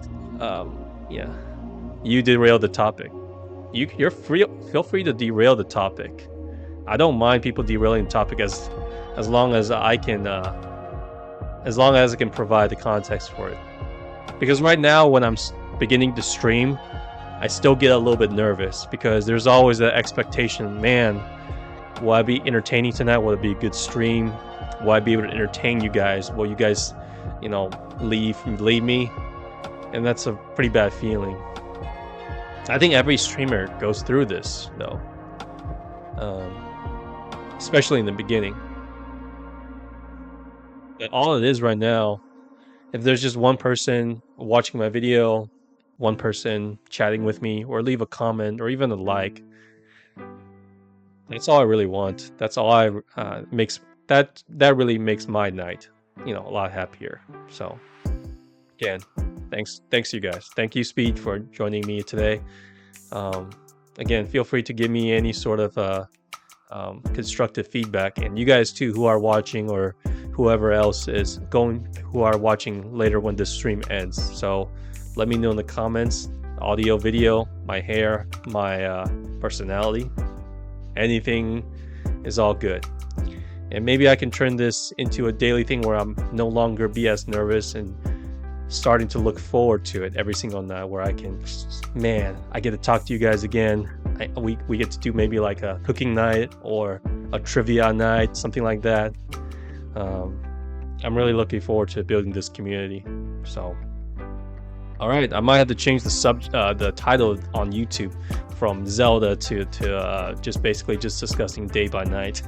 you derailed the topic. You're free. Feel free to derail the topic. I don't mind people derailing the topic as long as I can provide the context for it. Because right now, when I'm beginning to stream, I still get a little bit nervous because there's always that expectation. Man, will I be entertaining tonight? Will it be a good stream? Will I be able to entertain you guys? Will you guys, leave me? And that's a pretty bad feeling. I think every streamer goes through this, though. Especially in the beginning. But all it is right now, if there's just one person watching my video, one person chatting with me, or leave a comment, or even a like, that's all I really want. That's all that really makes my night, a lot happier. So, again, thanks you guys. Thank you, Speed, for joining me today. Again, feel free to give me any sort of constructive feedback, and you guys too who are watching, or whoever else is who are watching later when this stream ends. So let me know in the comments, audio, video, my hair, my personality, anything is all good. And maybe I can turn this into a daily thing where I'm no longer be as nervous and starting to look forward to it every single night, where I get to talk to you guys again. We get to do maybe like a cooking night or a trivia night, something like that. I'm really looking forward to building this community. So, all right, I might have to change the title on YouTube from Zelda to just basically just discussing Day by Night.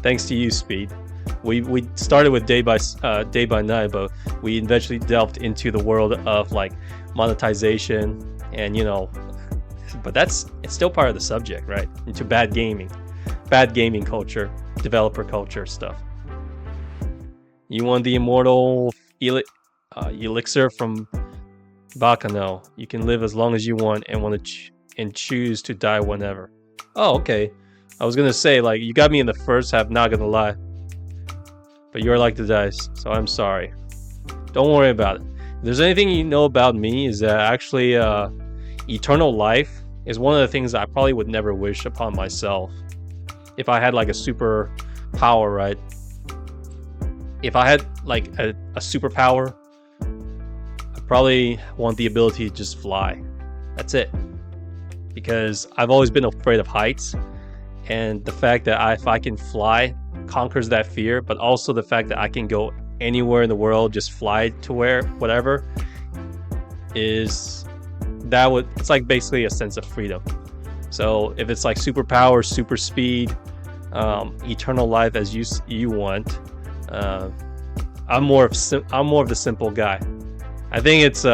Thanks to you, Speed. We started with Day by Night, but we eventually delved into the world of like monetization and but it's still part of the subject, right? Into bad gaming culture, developer culture stuff. You want the immortal elixir from Bakano. You can live as long as you want and choose to die whenever. Oh, okay. I was gonna say, like, you got me in the first half, not gonna lie. But you're like the dice, so I'm sorry. Don't worry about it. If there's anything you know about me, is that actually eternal life is one of the things that I probably would never wish upon myself. If I had like a super power, right? If I had like a superpower, I probably want the ability to just fly. That's it. Because I've always been afraid of heights, and the fact that if I can fly conquers that fear, but also the fact that I can go anywhere in the world, just fly to whatever, is it's like basically a sense of freedom. So if it's like superpower, super speed, eternal life as you want, I'm more of the simple guy. I think it's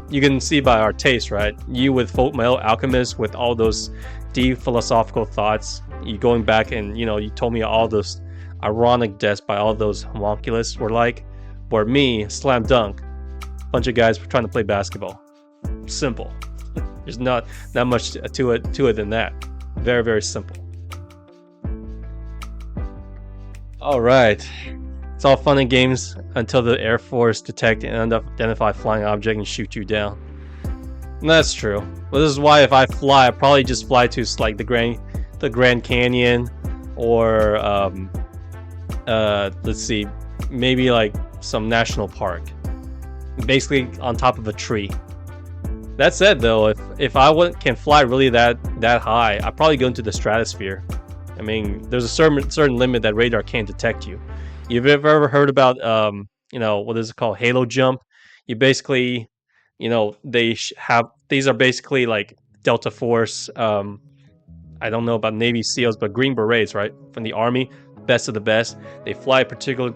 you can see by our taste, right? You with Fullmetal Alchemist with all those deep philosophical thoughts, you going back and you told me all those ironic deaths by all those homunculus were like, where me, slam dunk, bunch of guys trying to play basketball. Simple. There's not much to it than that. Very, very simple. All right. It's all fun and games until the Air Force detect and identify a flying object and shoot you down. And that's true. Well, this is why if I fly, I probably just fly to like the Grand Canyon, or let's see, maybe like some national park, basically on top of a tree. That said, though, if I can fly really that high, I'd probably go into the stratosphere. I mean, there's a certain limit that radar can't detect you. You've ever heard about what is it called, halo jump? You basically, these are basically like Delta Force. I don't know about Navy SEALs, but Green Berets, right, from the Army, best of the best. They fly a particular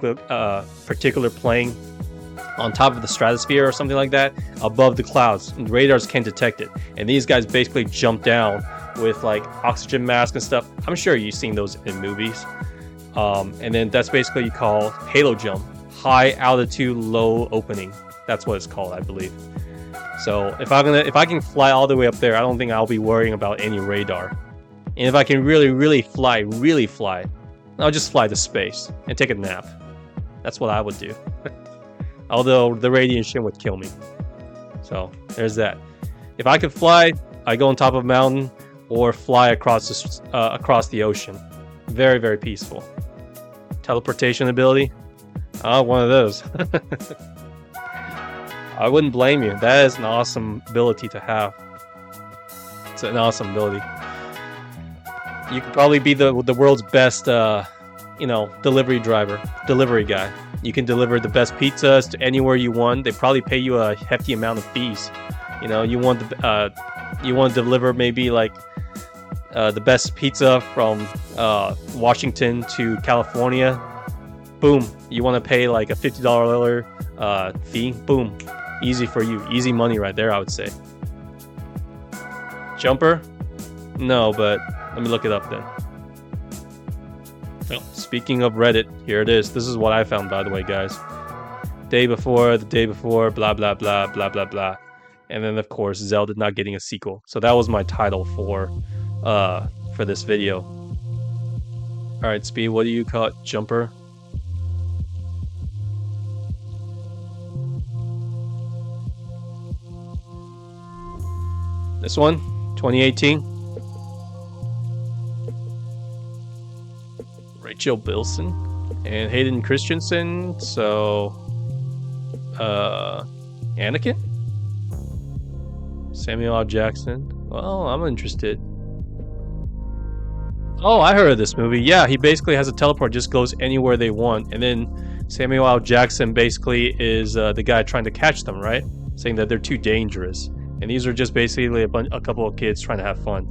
plane on top of the stratosphere or something like that, above the clouds, and radars can't detect it. And these guys basically jump down with like oxygen masks and stuff. I'm sure you've seen those in movies. And then that's basically you call halo jump, high altitude, low opening. That's what it's called, I believe. So if I can fly all the way up there, I don't think I'll be worrying about any radar. And if I can really fly, I'll just fly to space and take a nap. That's what I would do. Although the radiation would kill me. So there's that. If I could fly, I go on top of a mountain or fly across the ocean. Very, very peaceful. Teleportation ability? One of those. I wouldn't blame you. That is an awesome ability to have. It's an awesome ability. You could probably be the world's best, delivery guy. You can deliver the best pizzas to anywhere you want. They probably pay you a hefty amount of fees. You want to deliver maybe like the best pizza from Washington to California. Boom. You want to pay like a $50 fee. Boom. Easy for you. Easy money right there, I would say. Jumper? No, but let me look it up then. Well, speaking of Reddit, here it is. This is what I found, by the way, guys. The day before, blah, blah, blah, blah, blah, blah. And then, of course, Zelda not getting a sequel. So that was my title for this video. All right, Speed, what do you call it? Jumper? This one? 2018? Rachel Bilson and Hayden Christensen. So, Anakin? Samuel L. Jackson. Well, I'm interested. Oh, I heard of this movie. Yeah, he basically has a teleport, just goes anywhere they want. And then Samuel L. Jackson basically is the guy trying to catch them, right? Saying that they're too dangerous. And these are just basically a couple of kids trying to have fun.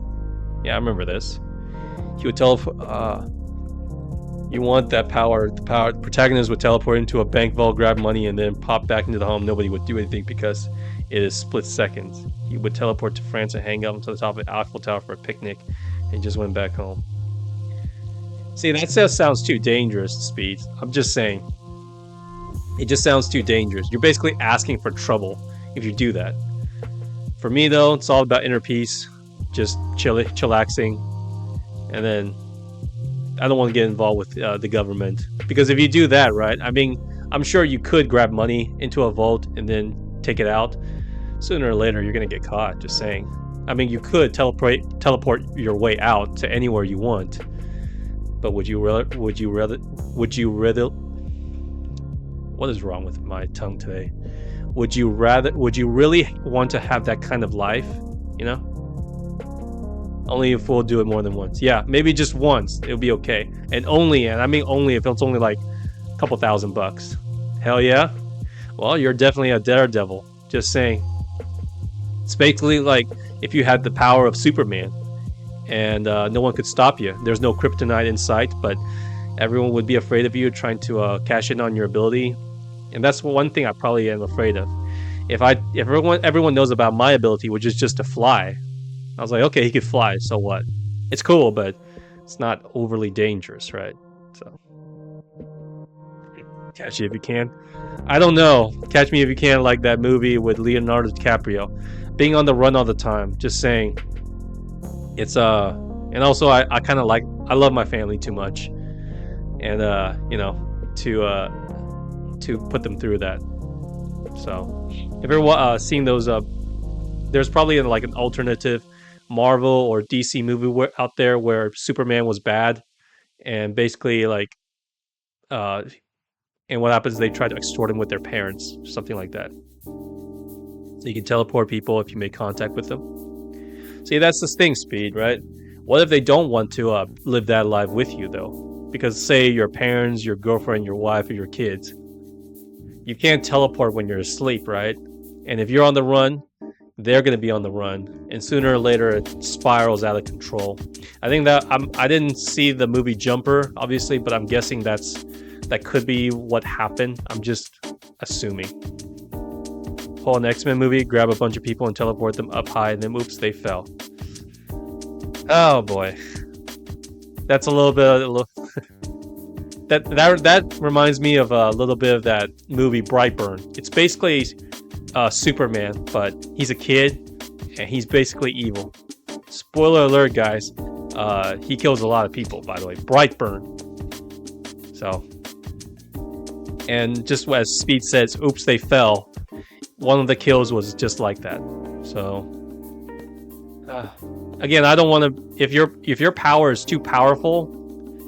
Yeah, I remember this. He would teleport. You want that power. The protagonist would teleport into a bank vault, grab money, and then pop back into the home. Nobody would do anything because it is split seconds. He would teleport to France and hang out to the top of the Eiffel Tower for a picnic, and just went back home. See, that sounds too dangerous, Speed. I'm just saying. It just sounds too dangerous. You're basically asking for trouble if you do that. For me, though, it's all about inner peace, just chillaxing, and then I don't want to get involved with the government. Because if you do that, right, I mean, I'm sure you could grab money into a vault and then take it out. Sooner or later, you're going to get caught, just saying. I mean, you could teleport your way out to anywhere you want. But would you rather, what is wrong with my tongue today? Would you really want to have that kind of life, Only if we'll do it more than once. Yeah, maybe just once, it'll be okay. And I mean only if it's only like a couple $1,000. Hell yeah. Well, you're definitely a daredevil, just saying. It's basically like if you had the power of Superman and no one could stop you. There's no kryptonite in sight, but everyone would be afraid of you trying to cash in on your ability. And that's one thing I probably am afraid of. If everyone knows about my ability, which is just to fly, I was like, okay, he could fly, so what? It's cool, but it's not overly dangerous, right? So, catch you if you can. I don't know. Catch me if you can, like that movie with Leonardo DiCaprio, being on the run all the time. Just saying, it's and also I kind of I love my family too much, and you know, to put them through that. So, if you're seeing those, there's probably like an alternative Marvel or DC movie out there where Superman was bad, and basically like, and what happens is they try to extort him with their parents, something like that. So you can teleport people if you make contact with them. See, that's the thing, Speed, right? What if they don't want to live that life with you, though? Because say your parents, your girlfriend, your wife, or your kids, you can't teleport when you're asleep, right? And if you're on the run, they're going to be on the run, and sooner or later it spirals out of control. I think that I didn't see the movie Jumper, obviously, but I'm guessing that could be what happened. I'm just assuming. Pull an X-Men movie, grab a bunch of people and teleport them up high, and then oops, they fell. Oh boy, that's a little bit. That reminds me of a little bit of that movie Brightburn. It's basically Superman, but he's a kid and he's basically evil. Spoiler alert, guys. He kills a lot of people, by the way. Brightburn. So, and just as Speed says, oops, they fell. One of the kills was just like that. So, again, I don't want to. If your power is too powerful,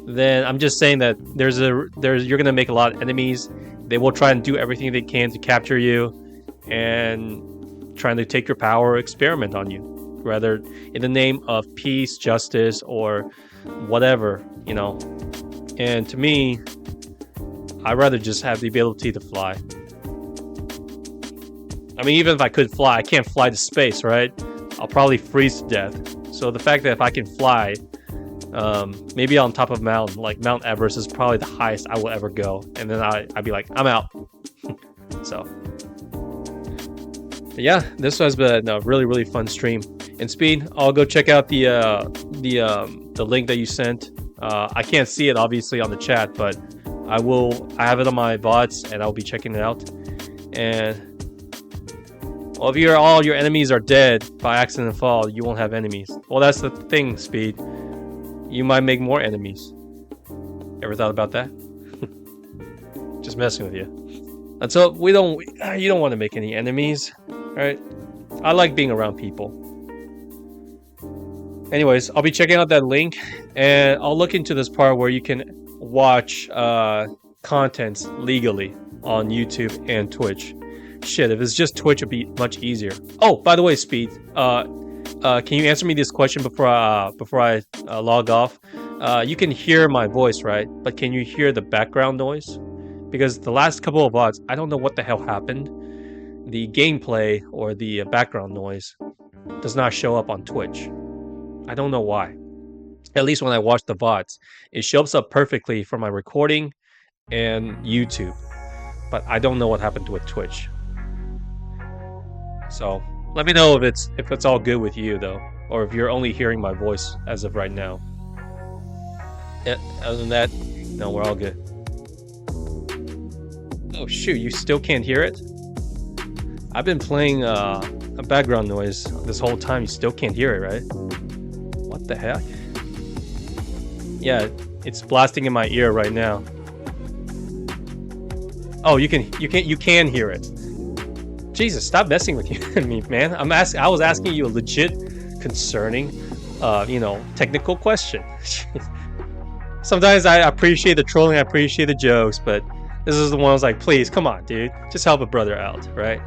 then I'm just saying that you're gonna make a lot of enemies. They will try and do everything they can to capture you, and trying to take your power, experiment on you, rather in the name of peace, justice, or whatever, you know. And to me, I'd rather just have the ability to fly. I mean, even if I could fly, I can't fly to space, right? I'll probably freeze to death. So the fact that if I can fly, maybe on top of mountain, like Mount Everest is probably the highest I will ever go. And then I'd be like, I'm out. So, but yeah, this has been a really, really fun stream. And Speed, I'll go check out the link that you sent. I can't see it obviously on the chat, but I have it on my VODs and I'll be checking it out. And well, if all your enemies are dead by accident and fall, you won't have enemies. Well, that's the thing, Speed. You might make more enemies. Ever thought about that? Just messing with you. And so you don't want to make any enemies, right? I like being around people. Anyways, I'll be checking out that link, and I'll look into this part where you can watch contents legally on YouTube and Twitch. Shit, if it's just Twitch, it'd be much easier. Oh, by the way, Speed, can you answer me this question before I log off? You can hear my voice, right? But can you hear the background noise? Because the last couple of VODs, I don't know what the hell happened. The gameplay or the background noise does not show up on Twitch. I don't know why. At least when I watch the VODs, it shows up perfectly for my recording and YouTube. But I don't know what happened with Twitch. So let me know if it's all good with you though, or if you're only hearing my voice as of right now. Yeah, other than that, no, we're all good. Oh shoot, you still can't hear it? I've been playing a background noise this whole time. You still can't hear it, right? What the heck? Yeah, it's blasting in my ear right now. Oh, you can hear it. Jesus, stop messing with me, man. I was asking you a legit, concerning, technical question. Sometimes I appreciate the trolling, I appreciate the jokes, but this is the one I was like, please, come on, dude, just help a brother out, right?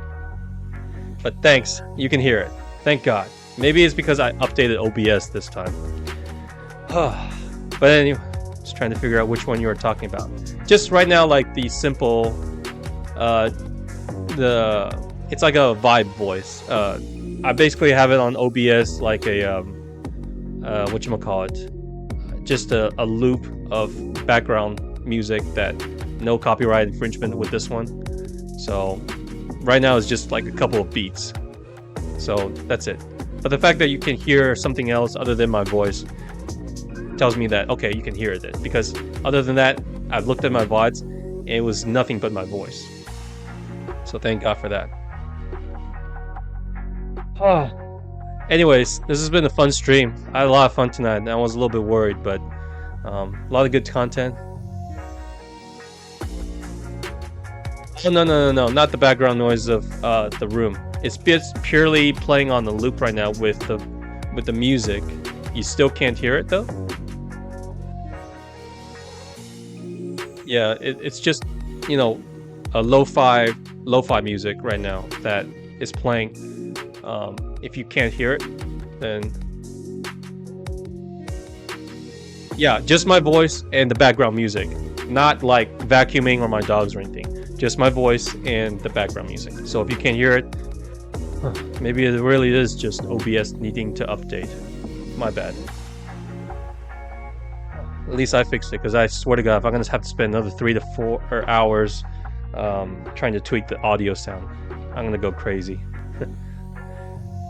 But thanks, you can hear it. Thank God. Maybe it's because I updated OBS this time. But anyway, just trying to figure out which one you were talking about. Just right now, like the simple, it's like a vibe voice. I basically have it on OBS like a whatchamacallit, just a loop of background music that no copyright infringement with this one. So right now it's just like a couple of beats. So that's it. But the fact that you can hear something else other than my voice tells me that, okay, you can hear it. Because other than that, I've looked at my VODs and it was nothing but my voice. So thank God for that. Anyways, this has been a fun stream. I had a lot of fun tonight. I was a little bit worried, but a lot of good content. Oh, no, not the background noise of the room. It's purely playing on the loop right now with the music. You still can't hear it though? Yeah, it's just, you know, a lo-fi music right now that is playing. If you can't hear it, then yeah, just my voice and the background music, not like vacuuming or my dogs or anything. Just my voice and the background music. So if you can't hear it, maybe it really is just OBS needing to update. My bad. At least I fixed it, because I swear to God, if I'm gonna have to spend another 3 to 4 hours trying to tweak the audio sound, I'm gonna go crazy.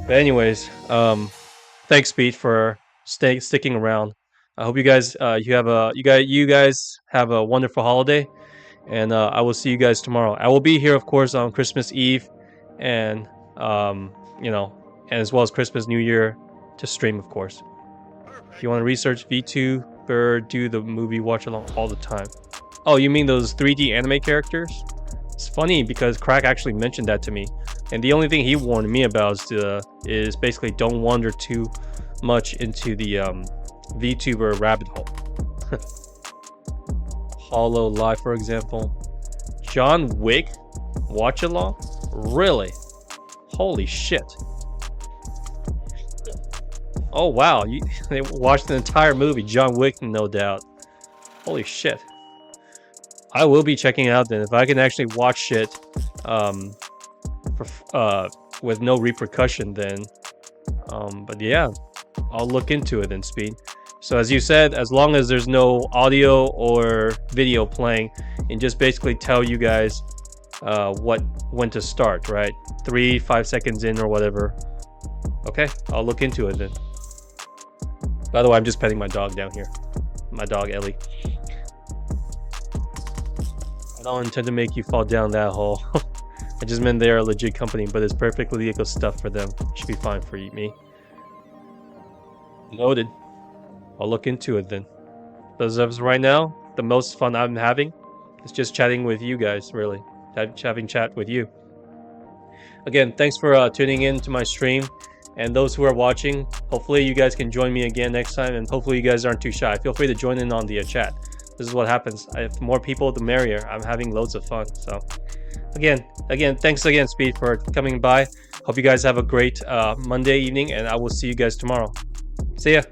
But anyways, thanks Pete for sticking around. I hope you guys you guys have a wonderful holiday, and I will see you guys tomorrow. I will be here, of course, on Christmas Eve, and you know, and as well as Christmas, New Year to stream, of course. If you want to research VTuber, do the movie watch along all the time. Oh, you mean those 3D anime characters? It's funny because Crack actually mentioned that to me, and the only thing he warned me about is basically don't wander too much into the VTuber rabbit hole. Hollow Live, for example. John Wick watch along? Really? Holy shit. Oh wow, they watched the entire movie, John Wick, no doubt. Holy shit. I will be checking it out then, if I can actually watch shit with no repercussion then. But yeah, I'll look into it then, Speed. So as you said, as long as there's no audio or video playing, and just basically tell you guys when to start, right? 3-5 seconds in or whatever. Okay, I'll look into it then. By the way, I'm just petting my dog down here. My dog, Ellie. I don't intend to make you fall down that hole. I just meant they're a legit company, but it's perfectly legal stuff for them. Should be fine for me. Noted. I'll look into it then. But as of right now, the most fun I'm having is just chatting with you guys, really. Having chat with you. Again, thanks for tuning in to my stream. And those who are watching, hopefully you guys can join me again next time, and hopefully you guys aren't too shy. Feel free to join in on the chat. This is what happens. If more people, the merrier. I'm having loads of fun. So again, thanks again, Speed, for coming by. Hope you guys have a great Monday evening, and I will see you guys tomorrow. See ya.